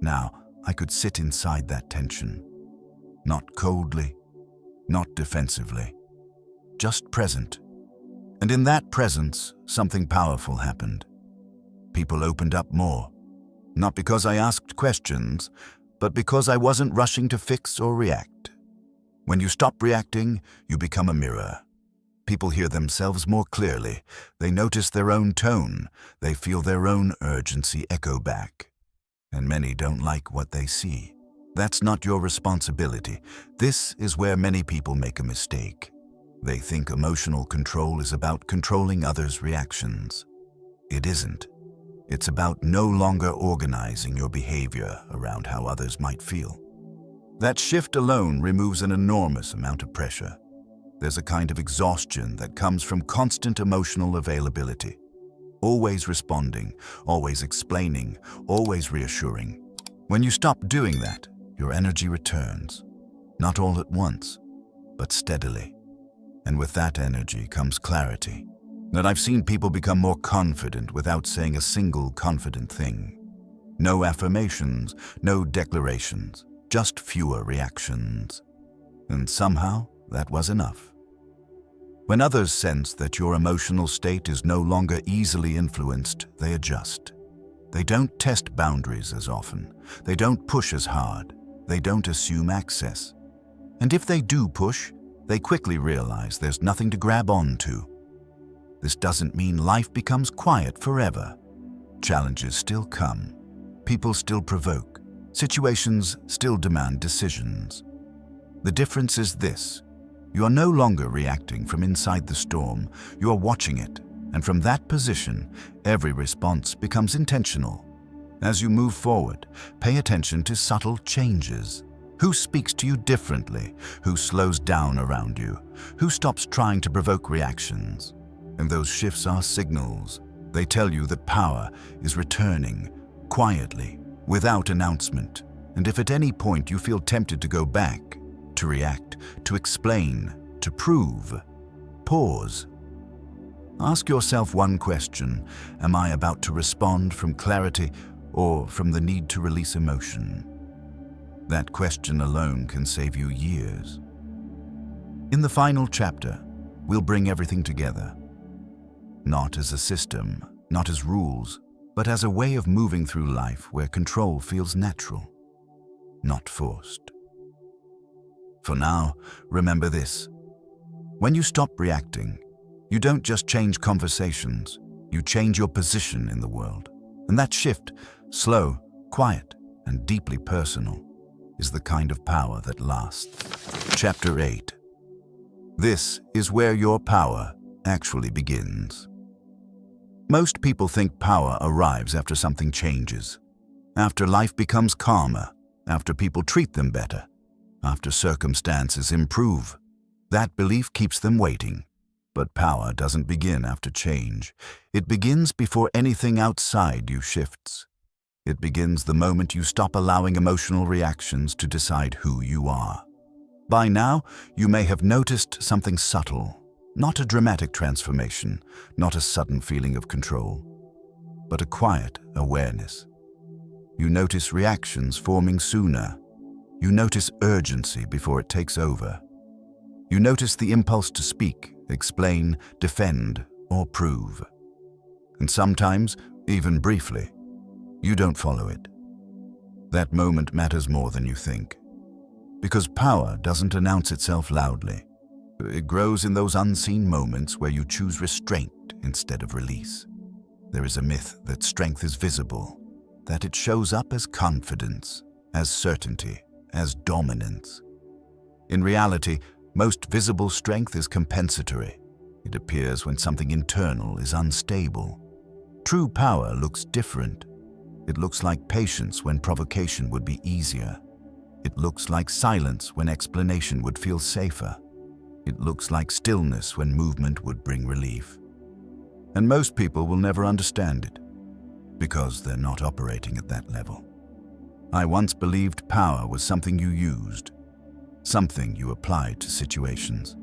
Now, I could sit inside that tension. Not coldly, not defensively, just present. And in that presence, something powerful happened. People opened up more, not because I asked questions, but because I wasn't rushing to fix or react. When you stop reacting, you become a mirror. People hear themselves more clearly. They notice their own tone. They feel their own urgency echo back. And many don't like what they see. That's not your responsibility. This is where many people make a mistake. They think emotional control is about controlling others' reactions. It isn't. It's about no longer organizing your behavior around how others might feel. That shift alone removes an enormous amount of pressure. There's a kind of exhaustion that comes from constant emotional availability. Always responding, always explaining, always reassuring. When you stop doing that, your energy returns. Not all at once, but steadily. And with that energy comes clarity. That I've seen people become more confident without saying a single confident thing. No affirmations, no declarations, just fewer reactions. And somehow, that was enough. When others sense that your emotional state is no longer easily influenced, they adjust. They don't test boundaries as often. They don't push as hard. They don't assume access. And if they do push, they quickly realize there's nothing to grab onto. This doesn't mean life becomes quiet forever. Challenges still come. People still provoke. Situations still demand decisions. The difference is this. You are no longer reacting from inside the storm. You are watching it. And from that position, every response becomes intentional. As you move forward, pay attention to subtle changes. Who speaks to you differently? Who slows down around you? Who stops trying to provoke reactions? And those shifts are signals. They tell you that power is returning, quietly, without announcement. And if at any point you feel tempted to go back, to react, to explain, to prove, pause. Ask yourself one question. Am I about to respond from clarity or from the need to release emotion? That question alone can save you years. In the final chapter, we'll bring everything together. Not as a system, not as rules, but as a way of moving through life where control feels natural, not forced. For now, remember this. When you stop reacting, you don't just change conversations, you change your position in the world. And that shift, slow, quiet, and deeply personal, is the kind of power that lasts. Chapter 8. This is where your power actually begins. Most people think power arrives after something changes, after life becomes calmer, after people treat them better, after circumstances improve. That belief keeps them waiting. But power doesn't begin after change. It begins before anything outside you shifts. It begins the moment you stop allowing emotional reactions to decide who you are. By now, you may have noticed something subtle, not a dramatic transformation, not a sudden feeling of control, but a quiet awareness. You notice reactions forming sooner. You notice urgency before it takes over. You notice the impulse to speak, explain, defend, or prove. And sometimes, even briefly, you don't follow it. That moment matters more than you think. Because power doesn't announce itself loudly. It grows in those unseen moments where you choose restraint instead of release. There is a myth that strength is visible, that it shows up as confidence, as certainty, as dominance. In reality, most visible strength is compensatory. It appears when something internal is unstable. True power looks different. It looks like patience when provocation would be easier. It looks like silence when explanation would feel safer. It looks like stillness when movement would bring relief. And most people will never understand it, because they're not operating at that level. I once believed power was something you used, something you applied to situations.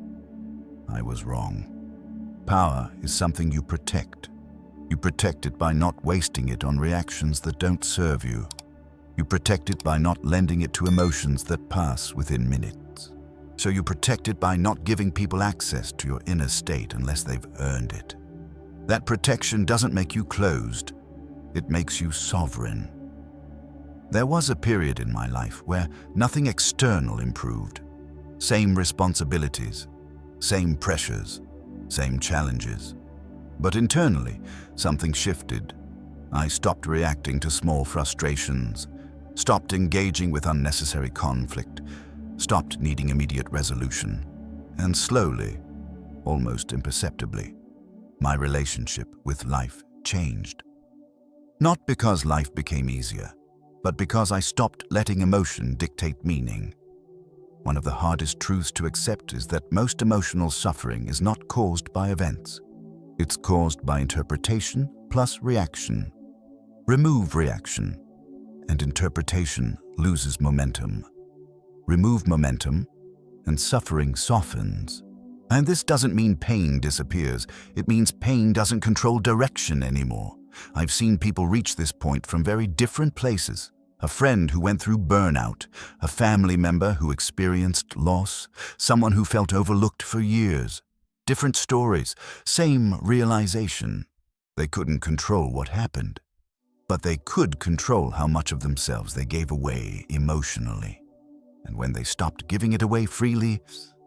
I was wrong. Power is something you protect. You protect it by not wasting it on reactions that don't serve you. You protect it by not lending it to emotions that pass within minutes. So you protect it by not giving people access to your inner state unless they've earned it. That protection doesn't make you closed. It makes you sovereign. There was a period in my life where nothing external improved. Same responsibilities, same pressures, same challenges. But internally, something shifted. I stopped reacting to small frustrations, stopped engaging with unnecessary conflict, stopped needing immediate resolution, and slowly, almost imperceptibly, my relationship with life changed. Not because life became easier, but because I stopped letting emotion dictate meaning. One of the hardest truths to accept is that most emotional suffering is not caused by events. It's caused by interpretation plus reaction. Remove reaction, and interpretation loses momentum. Remove momentum, and suffering softens. And this doesn't mean pain disappears. It means pain doesn't control direction anymore. I've seen people reach this point from very different places. A friend who went through burnout, a family member who experienced loss, someone who felt overlooked for years. Different stories, same realization. They couldn't control what happened, but they could control how much of themselves they gave away emotionally. And when they stopped giving it away freely,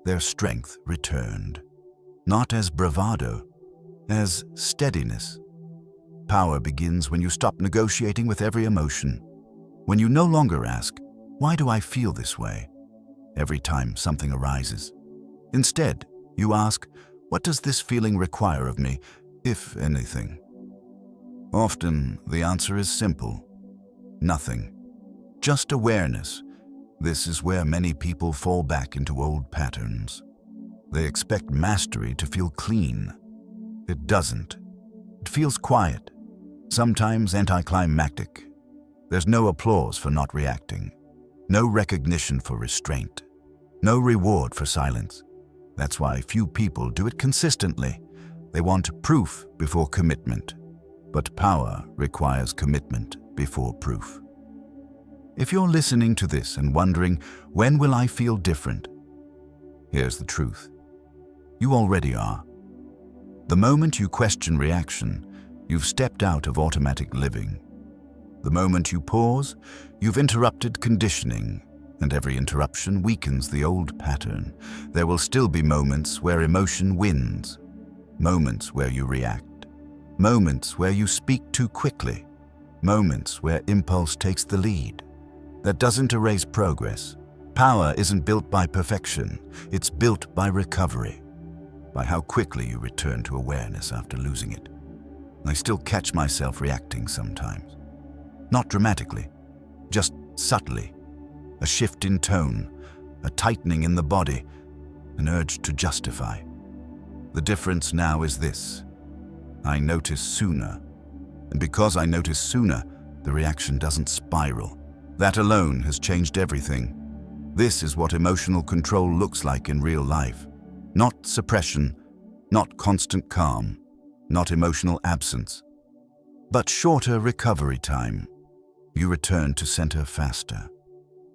their strength returned. Not as bravado, as steadiness. Power begins when you stop negotiating with every emotion. When you no longer ask, "Why do I feel this way?" every time something arises. Instead, you ask, "What does this feeling require of me, if anything?" Often, the answer is simple. Nothing. Just awareness. This is where many people fall back into old patterns. They expect mastery to feel clean. It doesn't. It feels quiet, sometimes anticlimactic. There's no applause for not reacting, no recognition for restraint, no reward for silence. That's why few people do it consistently. They want proof before commitment. But power requires commitment before proof. If you're listening to this and wondering, when will I feel different? Here's the truth. You already are. The moment you question reaction, you've stepped out of automatic living. The moment you pause, you've interrupted conditioning. and every interruption weakens the old pattern. There will still be moments where emotion wins, moments where you react, moments where you speak too quickly, moments where impulse takes the lead. That doesn't erase progress. Power isn't built by perfection, it's built by recovery, by how quickly you return to awareness after losing it. I still catch myself reacting sometimes. Not dramatically, just subtly. A shift in tone, a tightening in the body, an urge to justify. The difference now is this: I notice sooner. And because I notice sooner, the reaction doesn't spiral. That alone has changed everything. This is what emotional control looks like in real life. Not suppression, not constant calm, not emotional absence, but shorter recovery time. You return to center faster.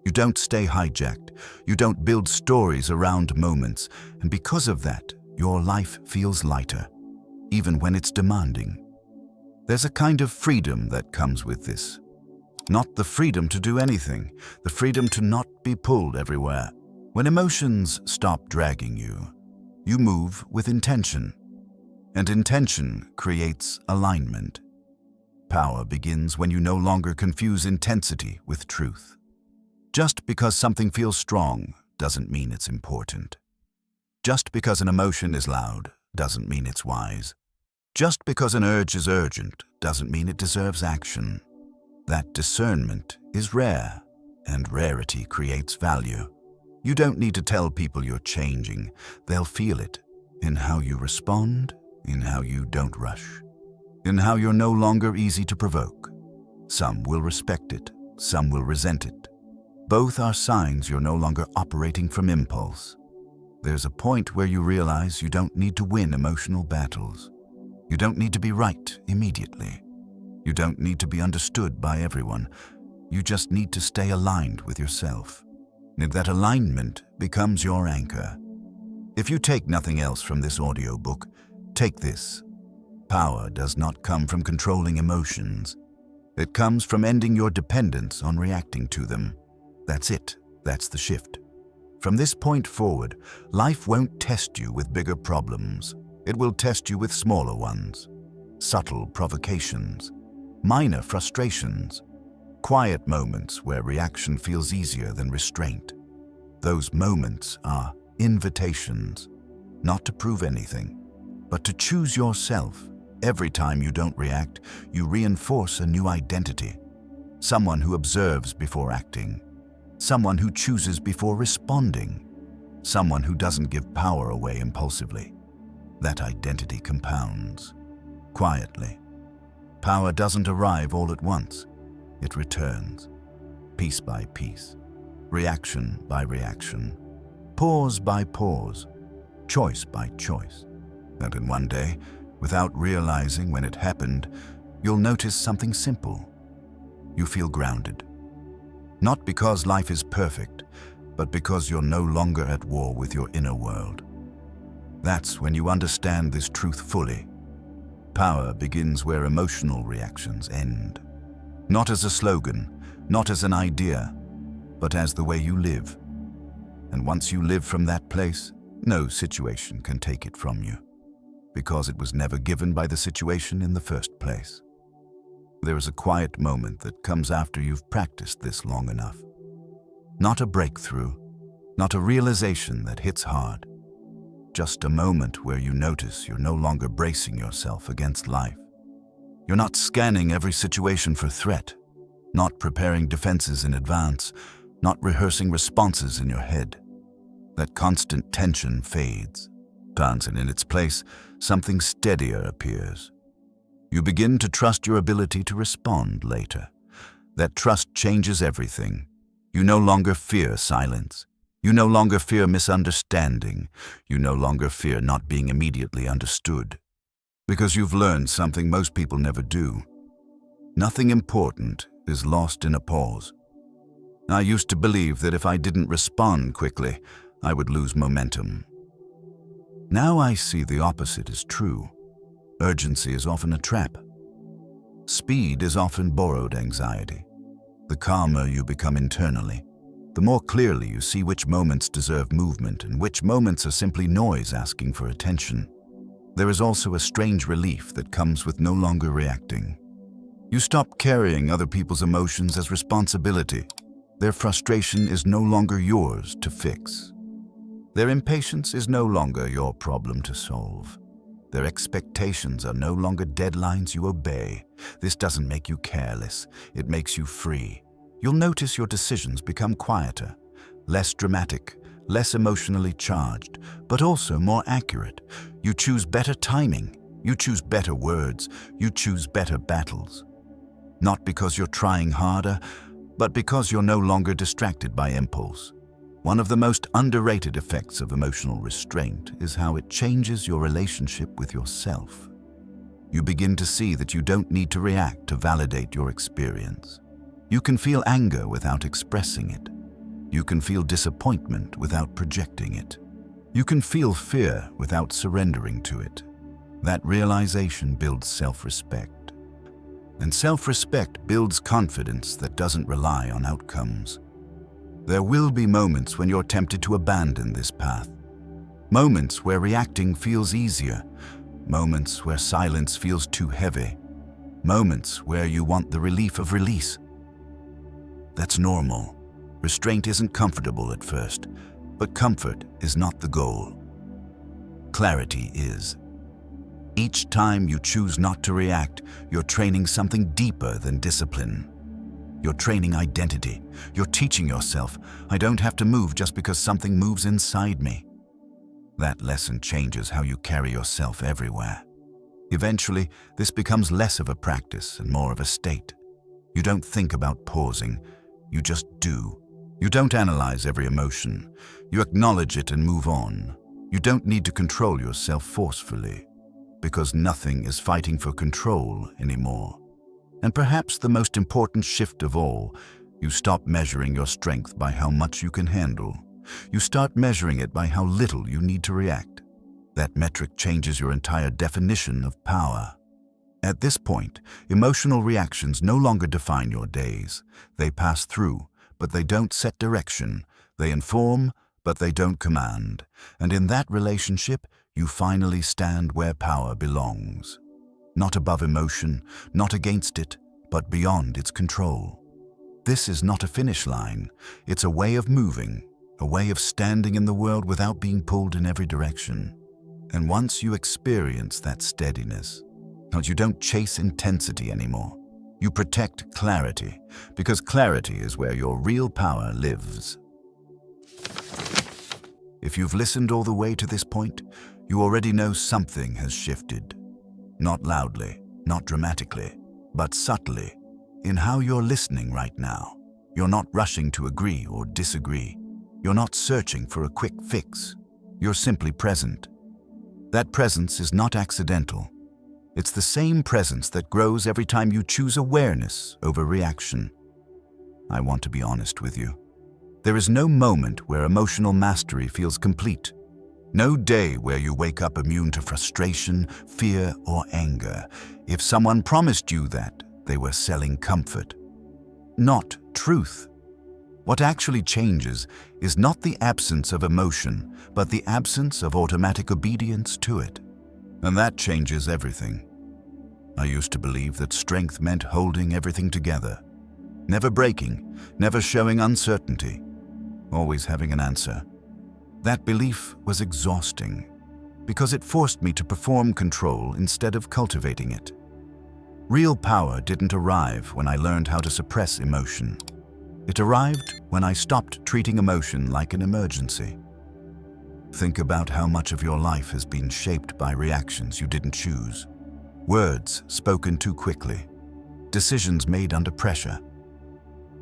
You don't stay hijacked. You don't build stories around moments. And because of that, your life feels lighter, even when it's demanding. There's a kind of freedom that comes with this. Not the freedom to do anything, the freedom to not be pulled everywhere. When emotions stop dragging you, you move with intention. And intention creates alignment. Power begins when you no longer confuse intensity with truth. Just because something feels strong doesn't mean it's important. Just because an emotion is loud doesn't mean it's wise. Just because an urge is urgent doesn't mean it deserves action. That discernment is rare, and rarity creates value. You don't need to tell people you're changing. They'll feel it in how you respond, in how you don't rush, in how you're no longer easy to provoke. Some will respect it, some will resent it. Both are signs you're no longer operating from impulse. There's a point where you realize you don't need to win emotional battles. You don't need to be right immediately. You don't need to be understood by everyone. You just need to stay aligned with yourself. And that alignment becomes your anchor. If you take nothing else from this audiobook, take this. Power does not come from controlling emotions. It comes from ending your dependence on reacting to them. That's it. That's the shift. From this point forward, life won't test you with bigger problems. It will test you with smaller ones. Subtle provocations, minor frustrations, quiet moments where reaction feels easier than restraint. Those moments are invitations, not to prove anything, but to choose yourself. Every time you don't react, you reinforce a new identity. Someone who observes before acting. Someone who chooses before responding. Someone who doesn't give power away impulsively. That identity compounds, quietly. Power doesn't arrive all at once. It returns, piece by piece, reaction by reaction, pause by pause, choice by choice. And in one day, without realizing when it happened, you'll notice something simple. You feel grounded. Not because life is perfect, but because you're no longer at war with your inner world. That's when you understand this truth fully. Power begins where emotional reactions end. Not as a slogan, not as an idea, but as the way you live. And once you live from that place, no situation can take it from you, because it was never given by the situation in the first place. There is a quiet moment that comes after you've practiced this long enough. Not a breakthrough, not a realization that hits hard. Just a moment where you notice you're no longer bracing yourself against life. You're not scanning every situation for threat, not preparing defenses in advance, not rehearsing responses in your head. That constant tension fades, and in its place, something steadier appears. You begin to trust your ability to respond later. That trust changes everything. You no longer fear silence. You no longer fear misunderstanding. You no longer fear not being immediately understood. Because you've learned something most people never do. Nothing important is lost in a pause. I used to believe that if I didn't respond quickly, I would lose momentum. Now I see the opposite is true. Urgency is often a trap. Speed is often borrowed anxiety. The calmer you become internally, the more clearly you see which moments deserve movement and which moments are simply noise asking for attention. There is also a strange relief that comes with no longer reacting. You stop carrying other people's emotions as responsibility. Their frustration is no longer yours to fix. Their impatience is no longer your problem to solve. Their expectations are no longer deadlines you obey. This doesn't make you careless, it makes you free. You'll notice your decisions become quieter, less dramatic, less emotionally charged, but also more accurate. You choose better timing, you choose better words, you choose better battles. Not because you're trying harder, but because you're no longer distracted by impulse. One of the most underrated effects of emotional restraint is how it changes your relationship with yourself. You begin to see that you don't need to react to validate your experience. You can feel anger without expressing it. You can feel disappointment without projecting it. You can feel fear without surrendering to it. That realization builds self-respect. And self-respect builds confidence that doesn't rely on outcomes. There will be moments when you're tempted to abandon this path. Moments where reacting feels easier. Moments where silence feels too heavy. Moments where you want the relief of release. That's normal. Restraint isn't comfortable at first, but comfort is not the goal. Clarity is. Each time you choose not to react, you're training something deeper than discipline. You're training identity. You're teaching yourself, I don't have to move just because something moves inside me. That lesson changes how you carry yourself everywhere. Eventually, this becomes less of a practice and more of a state. You don't think about pausing, you just do. You don't analyze every emotion. You acknowledge it and move on. You don't need to control yourself forcefully, because nothing is fighting for control anymore. And perhaps the most important shift of all, you stop measuring your strength by how much you can handle. You start measuring it by how little you need to react. That metric changes your entire definition of power. At this point, emotional reactions no longer define your days. They pass through, but they don't set direction. They inform, but they don't command. And in that relationship, you finally stand where power belongs. Not above emotion, not against it, but beyond its control. This is not a finish line. It's a way of moving, a way of standing in the world without being pulled in every direction. And once you experience that steadiness, you don't chase intensity anymore. You protect clarity, because clarity is where your real power lives. If you've listened all the way to this point, you already know something has shifted. Not loudly, not dramatically, but subtly, in how you're listening right now. You're not rushing to agree or disagree. You're not searching for a quick fix. You're simply present. That presence is not accidental. It's the same presence that grows every time you choose awareness over reaction. I want to be honest with you. There is no moment where emotional mastery feels complete. No day where you wake up immune to frustration, fear, or anger. If someone promised you that, they were selling comfort, not truth. What actually changes is not the absence of emotion, but the absence of automatic obedience to it. And that changes everything. I used to believe that strength meant holding everything together, never breaking, never showing uncertainty, always having an answer. That belief was exhausting, because it forced me to perform control instead of cultivating it. Real power didn't arrive when I learned how to suppress emotion. It arrived when I stopped treating emotion like an emergency. Think about how much of your life has been shaped by reactions you didn't choose. Words spoken too quickly. Decisions made under pressure.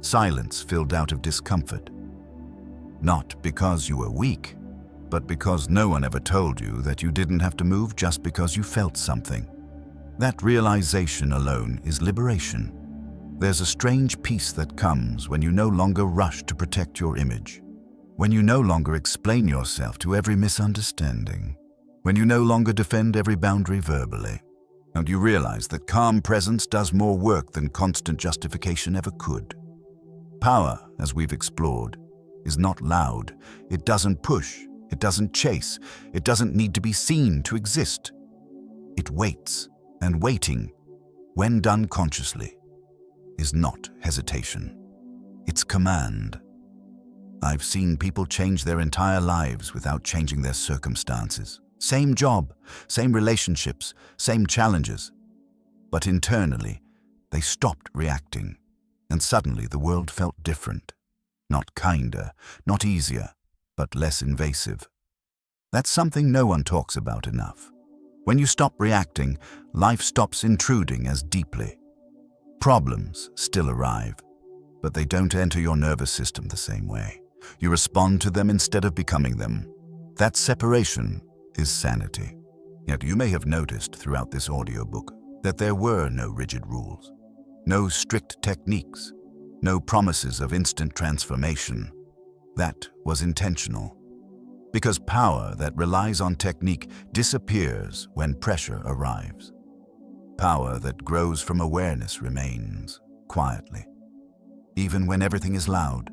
Silence filled out of discomfort. Not because you were weak, but because no one ever told you that you didn't have to move just because you felt something. That realization alone is liberation. There's a strange peace that comes when you no longer rush to protect your image, when you no longer explain yourself to every misunderstanding, when you no longer defend every boundary verbally, and you realize that calm presence does more work than constant justification ever could. Power, as we've explored, is not loud. It doesn't push. It doesn't chase. It doesn't need to be seen to exist. It waits, and waiting, when done consciously, is not hesitation. It's command. I've seen people change their entire lives without changing their circumstances. Same job, same relationships, same challenges. But internally, they stopped reacting, and suddenly the world felt different. Not kinder, not easier, but less invasive. That's something no one talks about enough. When you stop reacting, life stops intruding as deeply. Problems still arrive, but they don't enter your nervous system the same way. You respond to them instead of becoming them. That separation is sanity. Yet you may have noticed throughout this audiobook that there were no rigid rules, no strict techniques, no promises of instant transformation. That was intentional. Because power that relies on technique disappears when pressure arrives. Power that grows from awareness remains quietly. Even when everything is loud,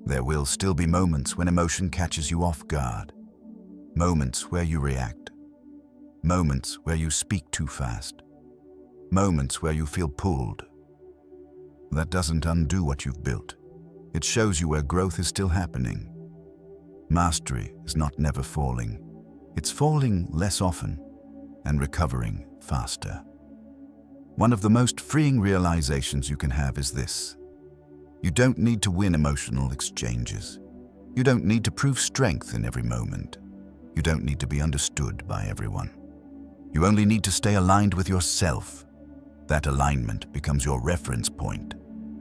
there will still be moments when emotion catches you off guard. Moments where you react. Moments where you speak too fast. Moments where you feel pulled. That doesn't undo what you've built. It shows you where growth is still happening. Mastery is not never falling. It's falling less often and recovering faster. One of the most freeing realizations you can have is this. You don't need to win emotional exchanges. You don't need to prove strength in every moment. You don't need to be understood by everyone. You only need to stay aligned with yourself. That alignment becomes your reference point.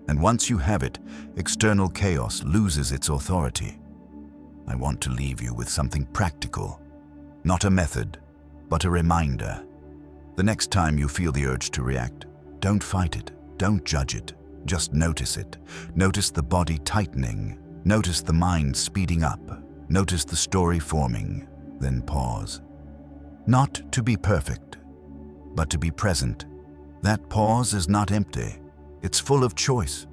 And once you have it, external chaos loses its authority. I want to leave you with something practical. Not a method, but a reminder. The next time you feel the urge to react, don't fight it, don't judge it. Just notice it. Notice the body tightening. Notice the mind speeding up. Notice the story forming. Then pause. Not to be perfect, but to be present. That pause is not empty. It's full of choice.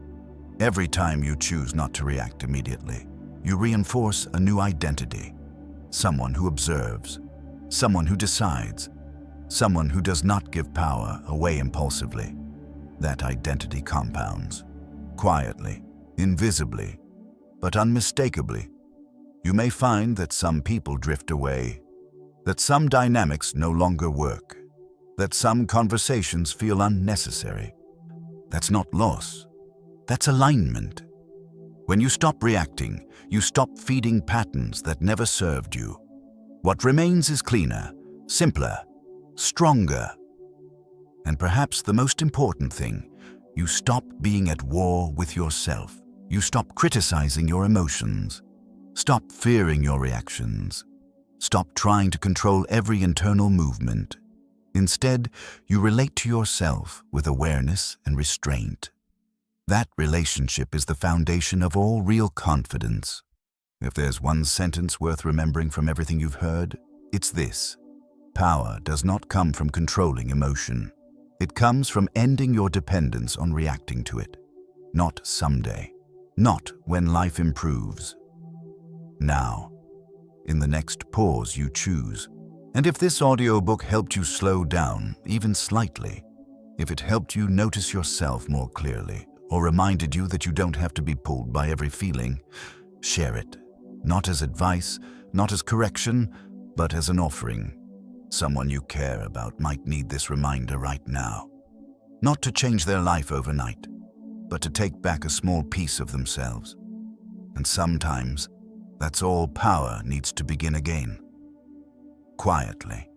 Every time you choose not to react immediately, you reinforce a new identity. Someone who observes. Someone who decides. Someone who does not give power away impulsively. That identity compounds. Quietly, invisibly, but unmistakably. You may find that some people drift away, that some dynamics no longer work, that some conversations feel unnecessary. That's not loss. That's alignment. When you stop reacting, you stop feeding patterns that never served you. What remains is cleaner, simpler, stronger. And perhaps the most important thing, you stop being at war with yourself. You stop criticizing your emotions. Stop fearing your reactions. Stop trying to control every internal movement. Instead, you relate to yourself with awareness and restraint. That relationship is the foundation of all real confidence. If there's one sentence worth remembering from everything you've heard, it's this. Power does not come from controlling emotion. It comes from ending your dependence on reacting to it. Not someday. Not when life improves. Now. In the next pause you choose. And if this audiobook helped you slow down, even slightly, if it helped you notice yourself more clearly, or reminded you that you don't have to be pulled by every feeling, share it. Not as advice, not as correction, but as an offering. Someone you care about might need this reminder right now. Not to change their life overnight, but to take back a small piece of themselves. And sometimes, that's all power needs to begin again. Quietly.